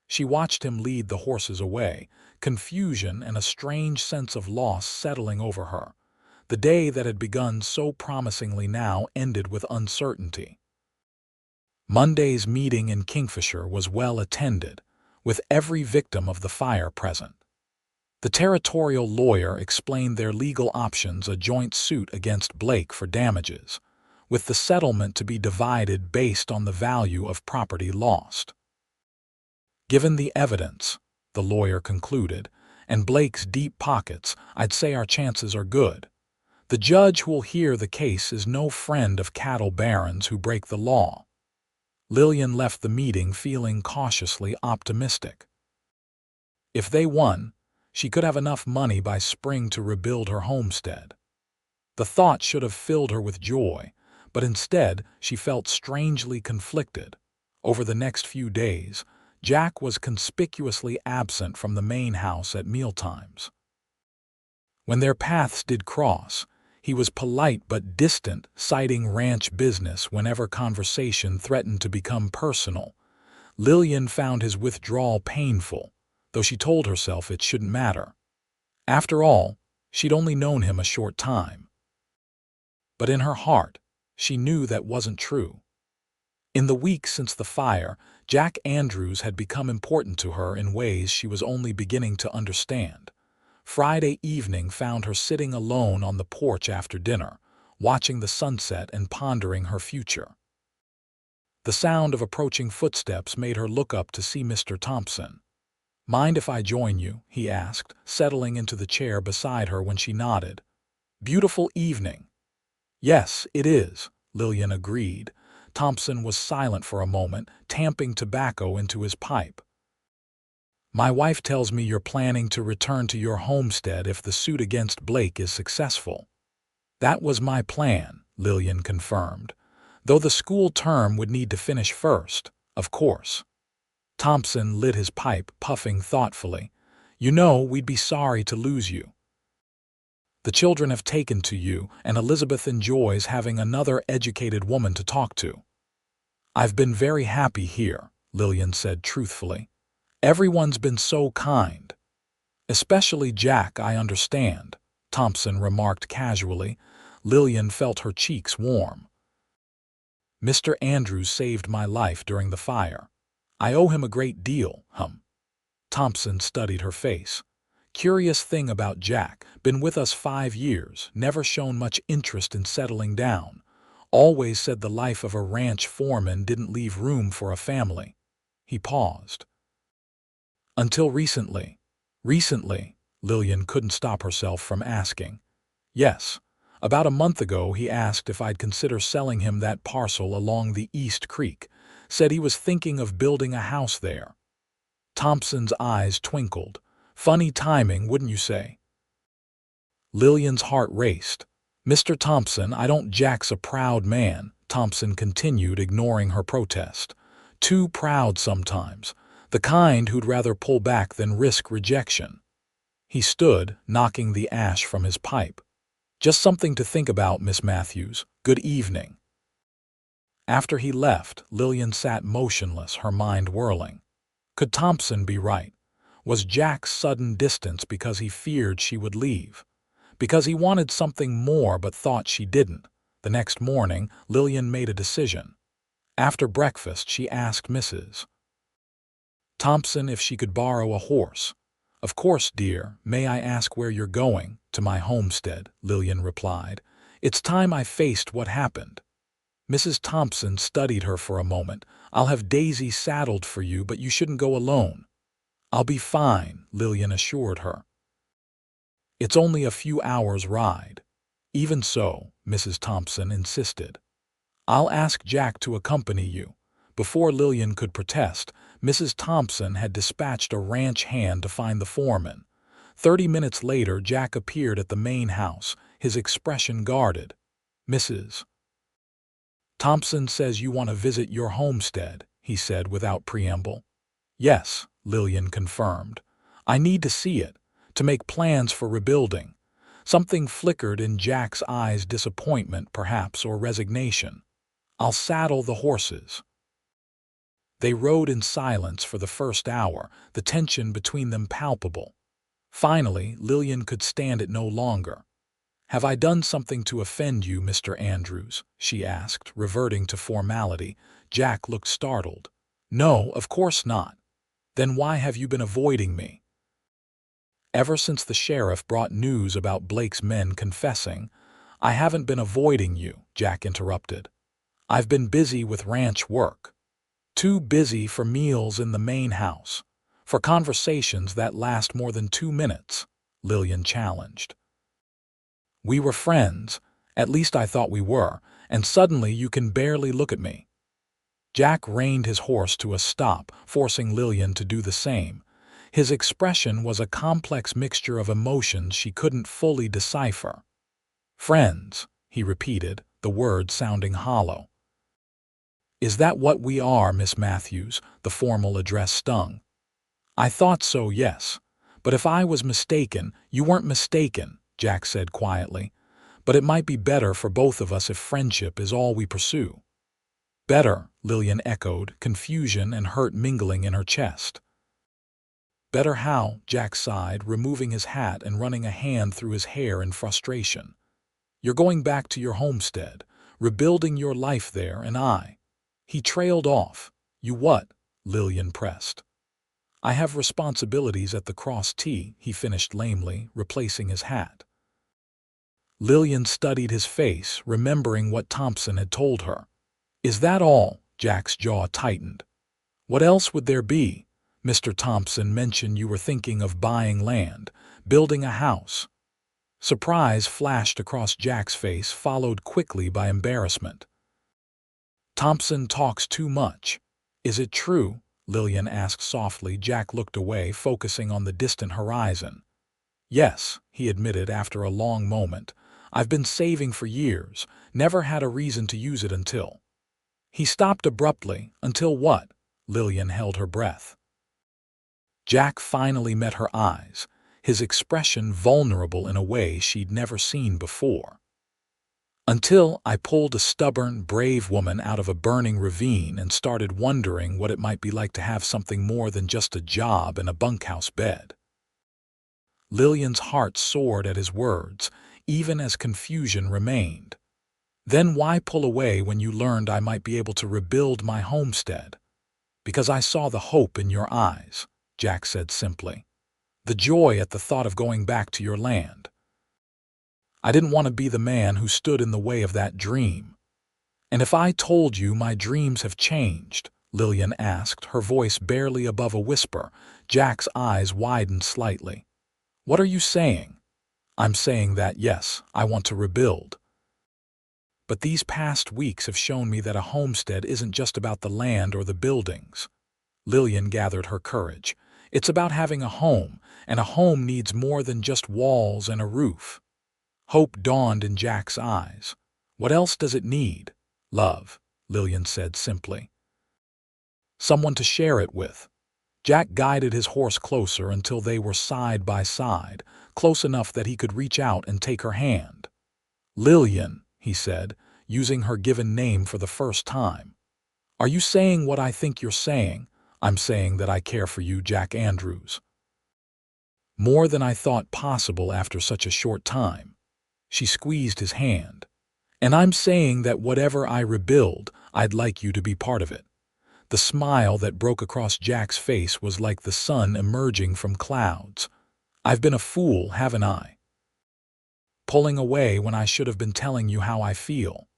Speaker 1: She watched him lead the horses away, confusion and a strange sense of loss settling over her. The day that had begun so promisingly now ended with uncertainty. Monday's meeting in Kingfisher was well attended, with every victim of the fire present. The territorial lawyer explained their legal options, a joint suit against Blake for damages, with the settlement to be divided based on the value of property lost. Given the evidence, the lawyer concluded, and Blake's deep pockets, I'd say our chances are good. The judge who will hear the case is no friend of cattle barons who break the law. Lillian left the meeting feeling cautiously optimistic. If they won, she could have enough money by spring to rebuild her homestead. The thought should have filled her with joy, but instead she felt strangely conflicted. Over the next few days, Jack was conspicuously absent from the main house at mealtimes. When their paths did cross, he was polite but distant, citing ranch business whenever conversation threatened to become personal. Lillian found his withdrawal painful, though she told herself it shouldn't matter. After all, she'd only known him a short time. But in her heart, she knew that wasn't true. In the weeks since the fire, Jack Andrews had become important to her in ways she was only beginning to understand. Friday evening found her sitting alone on the porch after dinner, watching the sunset and pondering her future. The sound of approaching footsteps made her look up to see Mr. Thompson. "Mind if I join you?" he asked, settling into the chair beside her when she nodded. "Beautiful evening." "Yes, it is," Lillian agreed. Thompson was silent for a moment, tamping tobacco into his pipe. "My wife tells me you're planning to return to your homestead if the suit against Blake is successful." "That was my plan," Lillian confirmed, "though the school term would need to finish first, of course." Thompson lit his pipe, puffing thoughtfully. "You know, we'd be sorry to lose you. The children have taken to you, and Elizabeth enjoys having another educated woman to talk to." "I've been very happy here," Lillian said truthfully. "Everyone's been so kind." "Especially Jack, I understand," Thompson remarked casually. Lillian felt her cheeks warm. "Mr. Andrews saved my life during the fire. I owe him a great deal, Thompson studied her face. "Curious thing about Jack, been with us 5 years, never shown much interest in settling down. Always said the life of a ranch foreman didn't leave room for a family." He paused. "Until recently." "Recently?" Lillian couldn't stop herself from asking. "Yes. About a month ago he asked if I'd consider selling him that parcel along the East Creek. Said he was thinking of building a house there." Thompson's eyes twinkled. "Funny timing, wouldn't you say?" Lillian's heart raced. "Mr. Thompson, I don't Jack's a proud man," Thompson continued, ignoring her protest. "Too proud sometimes. The kind who'd rather pull back than risk rejection." He stood, knocking the ash from his pipe. "Just something to think about, Miss Matthews. Good evening." After he left, Lillian sat motionless, her mind whirling. Could Thompson be right? Was Jack's sudden distance because he feared she would leave? Because he wanted something more but thought she didn't? The next morning, Lillian made a decision. After breakfast, she asked Mrs. Thompson if she could borrow a horse. "Of course, dear. May I ask where you're going?" "To my homestead," Lillian replied. "It's time I faced what happened." Mrs. Thompson studied her for a moment. "I'll have Daisy saddled for you, but you shouldn't go alone." "I'll be fine," Lillian assured her. "It's only a few hours' ride." "Even so," Mrs. Thompson insisted. "I'll ask Jack to accompany you." Before Lillian could protest, Mrs. Thompson had dispatched a ranch hand to find the foreman. 30 minutes later, Jack appeared at the main house, his expression guarded. "Mrs. Thompson says you want to visit your homestead," he said without preamble. "Yes," Lillian confirmed. "I need to see it, to make plans for rebuilding." Something flickered in Jack's eyes, disappointment perhaps, or resignation. "I'll saddle the horses." They rode in silence for the first hour, the tension between them palpable. Finally, Lillian could stand it no longer. "Have I done something to offend you, Mr. Andrews?" she asked, reverting to formality. Jack looked startled. "No, of course not." "Then why have you been avoiding me?" "Ever since the sheriff brought news about Blake's men confessing." "I haven't been avoiding you," Jack interrupted. "I've been busy with ranch work." Too busy for meals in the main house, for conversations that last more than 2 minutes, Lillian challenged. We were friends, at least I thought we were, and suddenly you can barely look at me. Jack reined his horse to a stop, forcing Lillian to do the same. His expression was a complex mixture of emotions she couldn't fully decipher. Friends, he repeated, the words sounding hollow. Is that what we are, Miss Matthews? The formal address stung. I thought so, yes. But if I was mistaken, you weren't mistaken, Jack said quietly. But it might be better for both of us if friendship is all we pursue. Better, Lillian echoed, confusion and hurt mingling in her chest. Better how? Jack sighed, removing his hat and running a hand through his hair in frustration. You're going back to your homestead, rebuilding your life there, and I. He trailed off. You what? Lillian pressed. I have responsibilities at the Cross T, he finished lamely, replacing his hat. Lillian studied his face, remembering what Thompson had told her. Is that all? Jack's jaw tightened. What else would there be? Mr. Thompson mentioned you were thinking of buying land, building a house. Surprise flashed across Jack's face, followed quickly by embarrassment. Thompson talks too much. Is it true? Lillian asked softly. Jack looked away, focusing on the distant horizon. Yes, he admitted after a long moment. I've been saving for years, never had a reason to use it until. He stopped abruptly. Until what? Lillian held her breath. Jack finally met her eyes, his expression vulnerable in a way she'd never seen before. Until I pulled a stubborn, brave woman out of a burning ravine and started wondering what it might be like to have something more than just a job and a bunkhouse bed. Lillian's heart soared at his words, even as confusion remained. Then why pull away when you learned I might be able to rebuild my homestead? Because I saw the hope in your eyes, Jack said simply. The joy at the thought of going back to your land. I didn't want to be the man who stood in the way of that dream. And if I told you my dreams have changed, Lillian asked, her voice barely above a whisper. Jack's eyes widened slightly. What are you saying? I'm saying that, yes, I want to rebuild. But these past weeks have shown me that a homestead isn't just about the land or the buildings. Lillian gathered her courage. It's about having a home, and a home needs more than just walls and a roof. Hope dawned in Jack's eyes. What else does it need? Love, Lillian said simply. Someone to share it with. Jack guided his horse closer until they were side by side, close enough that he could reach out and take her hand. Lillian, he said, using her given name for the first time. Are you saying what I think you're saying? I'm saying that I care for you, Jack Andrews. More than I thought possible after such a short time. She squeezed his hand. And I'm saying that whatever I rebuild, I'd like you to be part of it. The smile that broke across Jack's face was like the sun emerging from clouds. I've been a fool, haven't I? Pulling away when I should have been telling you how I feel.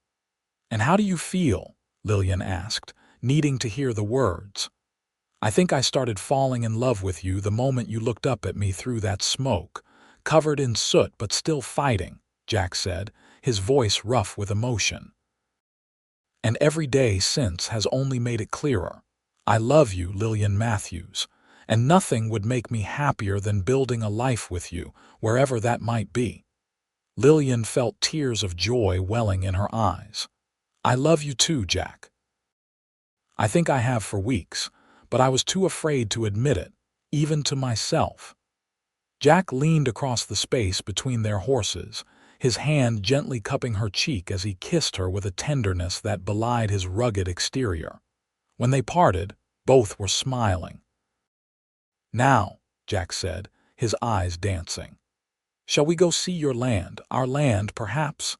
Speaker 1: And how do you feel? Lillian asked, needing to hear the words. I think I started falling in love with you the moment you looked up at me through that smoke, covered in soot but still fighting, Jack said, his voice rough with emotion. And every day since has only made it clearer. I love you, Lillian Matthews, and nothing would make me happier than building a life with you, wherever that might be. Lillian felt tears of joy welling in her eyes. I love you too, Jack. I think I have for weeks, but I was too afraid to admit it, even to myself. Jack leaned across the space between their horses, his hand gently cupping her cheek as he kissed her with a tenderness that belied his rugged exterior. When they parted, both were smiling. Now, Jack said, his eyes dancing. Shall we go see your land, our land, perhaps?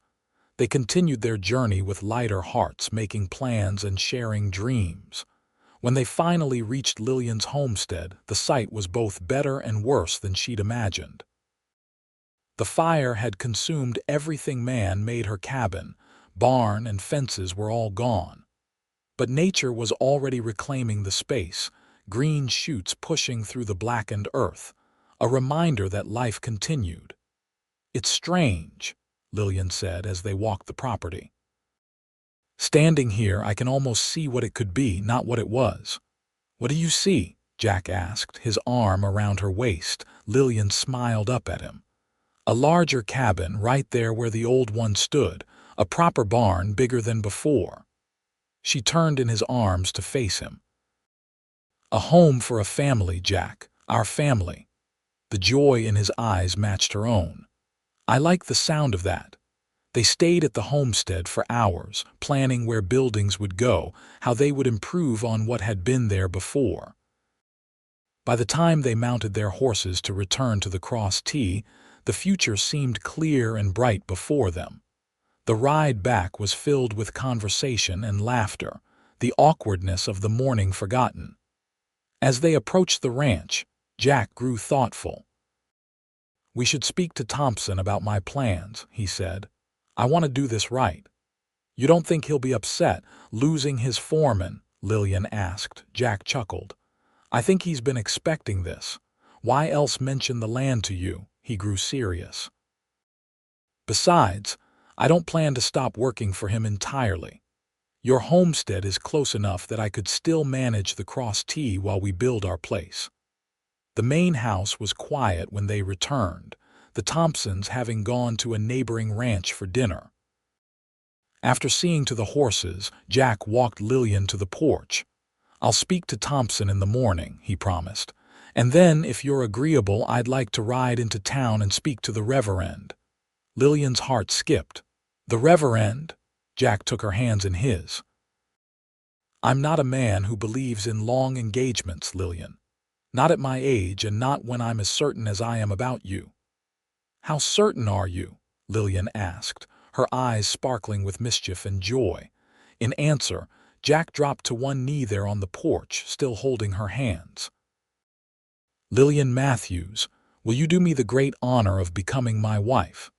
Speaker 1: They continued their journey with lighter hearts, making plans and sharing dreams. When they finally reached Lillian's homestead, the sight was both better and worse than she'd imagined. The fire had consumed everything man made her cabin. Barn and fences were all gone. But nature was already reclaiming the space, green shoots pushing through the blackened earth, a reminder that life continued. "It's strange," Lillian said as they walked the property. "Standing here, I can almost see what it could be, not what it was." "What do you see?" Jack asked, his arm around her waist. Lillian smiled up at him. "A larger cabin right there where the old one stood, a proper barn bigger than before." She turned in his arms to face him. "A home for a family, Jack, our family." The joy in his eyes matched her own. "I like the sound of that." They stayed at the homestead for hours, planning where buildings would go, how they would improve on what had been there before. By the time they mounted their horses to return to the Cross T, the future seemed clear and bright before them. The ride back was filled with conversation and laughter, the awkwardness of the morning forgotten. As they approached the ranch, Jack grew thoughtful. "We should speak to Thompson about my plans," he said. "I want to do this right." "You don't think he'll be upset, losing his foreman?" Lillian asked. Jack chuckled. "I think he's been expecting this. Why else mention the land to you?" He grew serious. "Besides, I don't plan to stop working for him entirely. Your homestead is close enough that I could still manage the Cross T while we build our place." The main house was quiet when they returned, the Thompsons having gone to a neighboring ranch for dinner. After seeing to the horses, Jack walked Lillian to the porch. "I'll speak to Thompson in the morning," he promised. "And then, if you're agreeable, I'd like to ride into town and speak to the Reverend." Lillian's heart skipped. "The Reverend?" Jack took her hands in his. "I'm not a man who believes in long engagements, Lillian. Not at my age and not when I'm as certain as I am about you." "How certain are you?" Lillian asked, her eyes sparkling with mischief and joy. In answer, Jack dropped to one knee there on the porch, still holding her hands. "Lillian Matthews, will you do me the great honor of becoming my wife?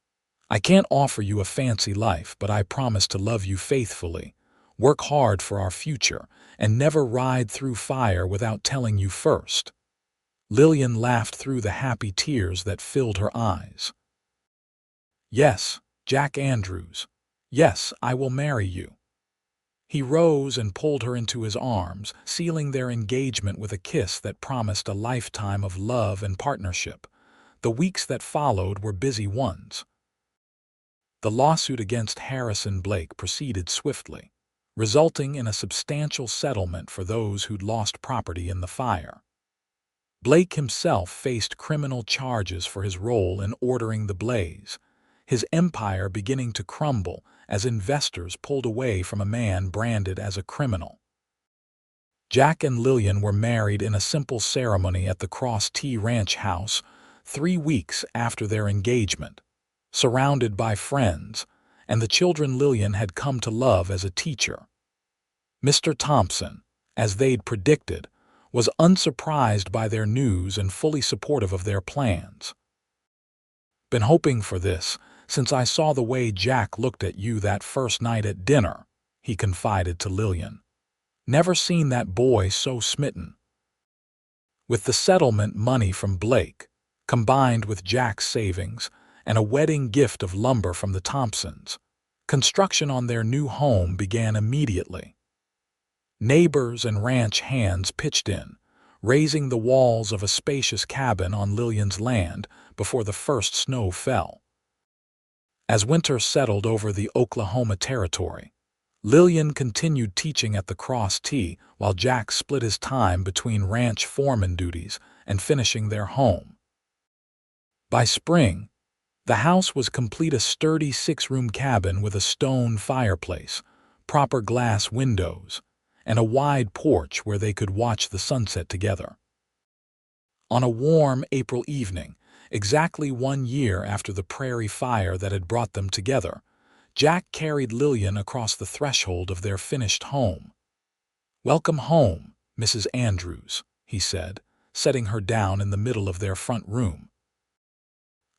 Speaker 1: I can't offer you a fancy life, but I promise to love you faithfully, work hard for our future, and never ride through fire without telling you first." Lillian laughed through the happy tears that filled her eyes. "Yes, Jack Andrews. Yes, I will marry you." He rose and pulled her into his arms, sealing their engagement with a kiss that promised a lifetime of love and partnership. The weeks that followed were busy ones. The lawsuit against Harrison Blake proceeded swiftly, resulting in a substantial settlement for those who'd lost property in the fire. Blake himself faced criminal charges for his role in ordering the blaze, his empire beginning to crumble as investors pulled away from a man branded as a criminal. Jack and Lillian were married in a simple ceremony at the Cross T Ranch house 3 weeks after their engagement, surrounded by friends, and the children Lillian had come to love as a teacher. Mr. Thompson, as they'd predicted, was unsurprised by their news and fully supportive of their plans. "Been hoping for this since I saw the way Jack looked at you that first night at dinner," he confided to Lillian. "Never seen that boy so smitten." With the settlement money from Blake, combined with Jack's savings, and a wedding gift of lumber from the Thompsons, construction on their new home began immediately. Neighbors and ranch hands pitched in, raising the walls of a spacious cabin on Lillian's land before the first snow fell. As winter settled over the Oklahoma territory, Lillian continued teaching at the Cross T while Jack split his time between ranch foreman duties and finishing their home. By spring, the house was complete, a sturdy 6-room cabin with a stone fireplace, proper glass windows, and a wide porch where they could watch the sunset together. On a warm April evening, exactly 1 year after the Prairie fire that had brought them together, Jack carried Lillian across the threshold of their finished home. "Welcome home, Mrs. Andrews," he said, setting her down in the middle of their front room.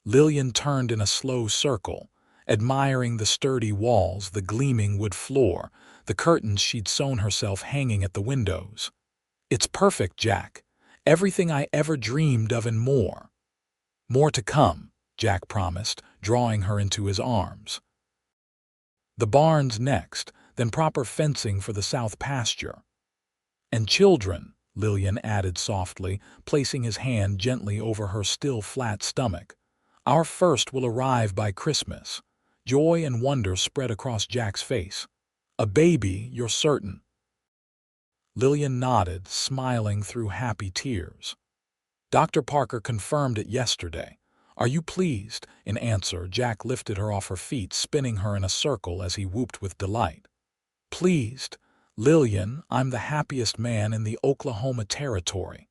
Speaker 1: Lillian turned in a slow circle, admiring the sturdy walls, the gleaming wood floor, the curtains she'd sewn herself hanging at the windows. "It's perfect, Jack. Everything I ever dreamed of and more." "More to come," Jack promised, drawing her into his arms. "The barn's next, then proper fencing for the south pasture." "And children," Lillian added softly, placing his hand gently over her still flat stomach. "Our first will arrive by Christmas." Joy and wonder spread across Jack's face. "A baby, you're certain?" Lillian nodded, smiling through happy tears. "Dr. Parker confirmed it yesterday. Are you pleased?" In answer, Jack lifted her off her feet, spinning her in a circle as he whooped with delight. "Pleased? Lillian, I'm the happiest man in the Oklahoma Territory."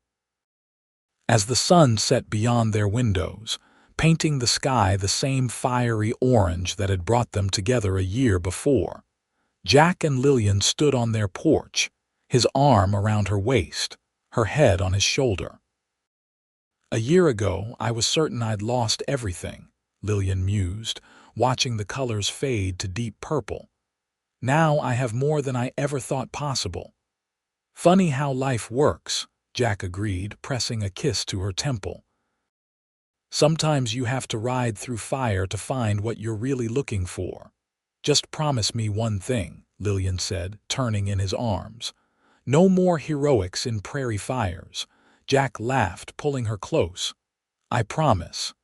Speaker 1: As the sun set beyond their windows, painting the sky the same fiery orange that had brought them together a year before, Jack and Lillian stood on their porch, his arm around her waist, her head on his shoulder. "A year ago, I was certain I'd lost everything," Lillian mused, watching the colors fade to deep purple. "Now I have more than I ever thought possible." "Funny how life works," Jack agreed, pressing a kiss to her temple. "Sometimes you have to ride through fire to find what you're really looking for." "Just promise me one thing," Lillian said, turning in his arms. "No more heroics in prairie fires." Jack laughed, pulling her close. "I promise.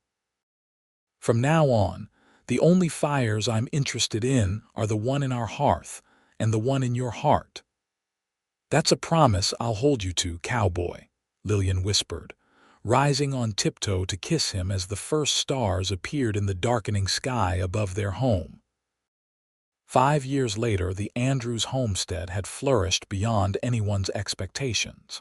Speaker 1: From now on, the only fires I'm interested in are the one in our hearth and the one in your heart." "That's a promise I'll hold you to, Cowboy," Lillian whispered, rising on tiptoe to kiss him as the first stars appeared in the darkening sky above their home. 5 years later, the Andrews homestead had flourished beyond anyone's expectations.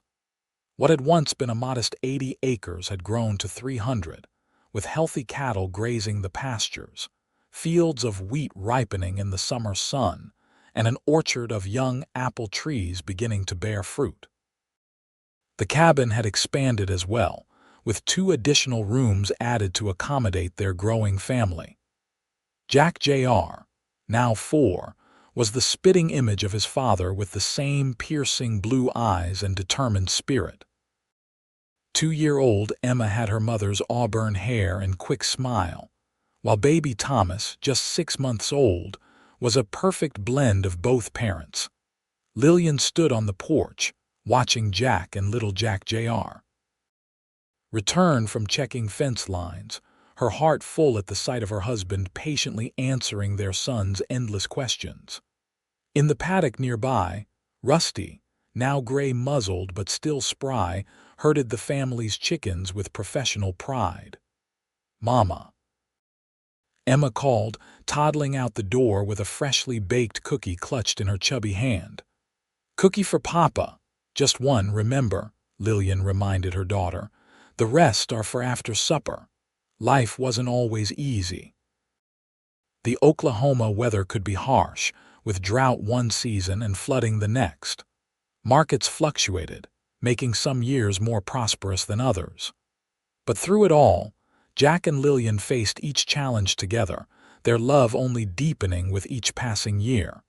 Speaker 1: What had once been a modest 80 acres had grown to 300, with healthy cattle grazing the pastures, fields of wheat ripening in the summer sun, and an orchard of young apple trees beginning to bear fruit. The cabin had expanded as well, with 2 additional rooms added to accommodate their growing family. Jack Jr., now 4, was the spitting image of his father, with the same piercing blue eyes and determined spirit. 2-year-old Emma had her mother's auburn hair and quick smile, while baby Thomas, just 6 months old, was a perfect blend of both parents. Lillian stood on the porch, watching Jack and little Jack Jr. return from checking fence lines, her heart full at the sight of her husband patiently answering their son's endless questions. In the paddock nearby, Rusty, now gray-muzzled but still spry, herded the family's chickens with professional pride. "Mama," Emma called, toddling out the door with a freshly baked cookie clutched in her chubby hand. "Cookie for Papa. Just one, remember," Lillian reminded her daughter. "The rest are for after supper." Life wasn't always easy. The Oklahoma weather could be harsh, with drought one season and flooding the next. Markets fluctuated, making some years more prosperous than others. But through it all, Jack and Lillian faced each challenge together, their love only deepening with each passing year.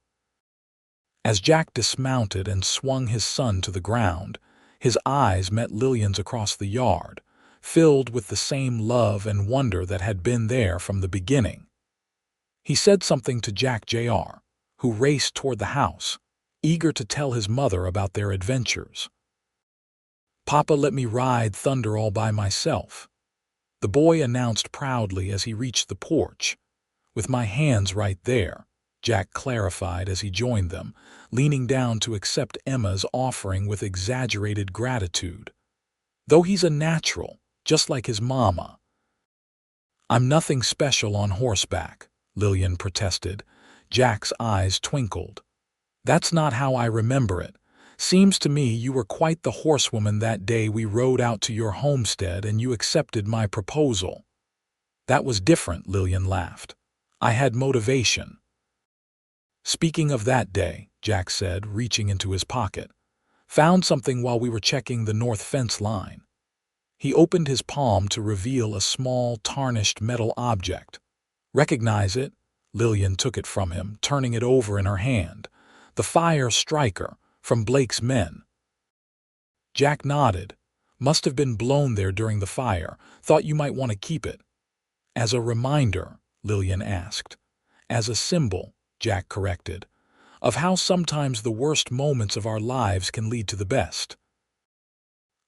Speaker 1: As Jack dismounted and swung his son to the ground, his eyes met Lillian's across the yard, filled with the same love and wonder that had been there from the beginning. He said something to Jack Jr., who raced toward the house, eager to tell his mother about their adventures. "Papa let me ride thunder all by myself," the boy announced proudly as he reached the porch. "With my hands right there," Jack clarified as he joined them, leaning down to accept Emma's offering with exaggerated gratitude. "Though he's a natural, just like his mama." "I'm nothing special on horseback," Lillian protested. Jack's eyes twinkled. "That's not how I remember it. Seems to me you were quite the horsewoman that day we rode out to your homestead and you accepted my proposal." "That was different," Lillian laughed. "I had motivation." "Speaking of that day," Jack said, reaching into his pocket, "found something while we were checking the north fence line." He opened his palm to reveal a small, tarnished metal object. "Recognize it?" Lillian took it from him, turning it over in her hand. "The fire striker, from Blake's men." Jack nodded. "Must have been blown there during the fire. Thought you might want to keep it." "As a reminder?" Lillian asked. "As a symbol," Jack corrected, "of how sometimes the worst moments of our lives can lead to the best."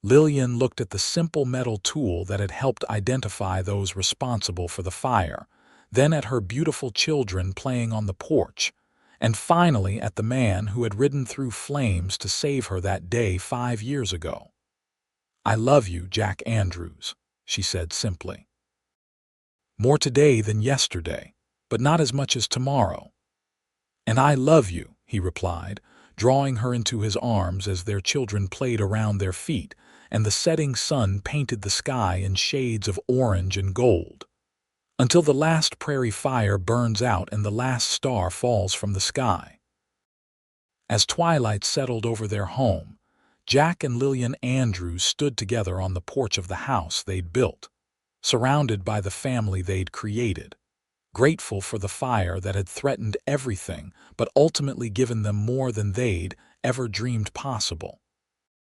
Speaker 1: Lillian looked at the simple metal tool that had helped identify those responsible for the fire, then at her beautiful children playing on the porch, and finally at the man who had ridden through flames to save her that day 5 years ago. "I love you, Jack Andrews," she said simply. "More today than yesterday, but not as much as tomorrow." "And I love you," he replied, drawing her into his arms as their children played around their feet, and the setting sun painted the sky in shades of orange and gold. Until the last prairie fire burns out and the last star falls from the sky. As twilight settled over their home, Jack and Lillian Andrews stood together on the porch of the house they'd built, surrounded by the family they'd created, grateful for the fire that had threatened everything but ultimately given them more than they'd ever dreamed possible.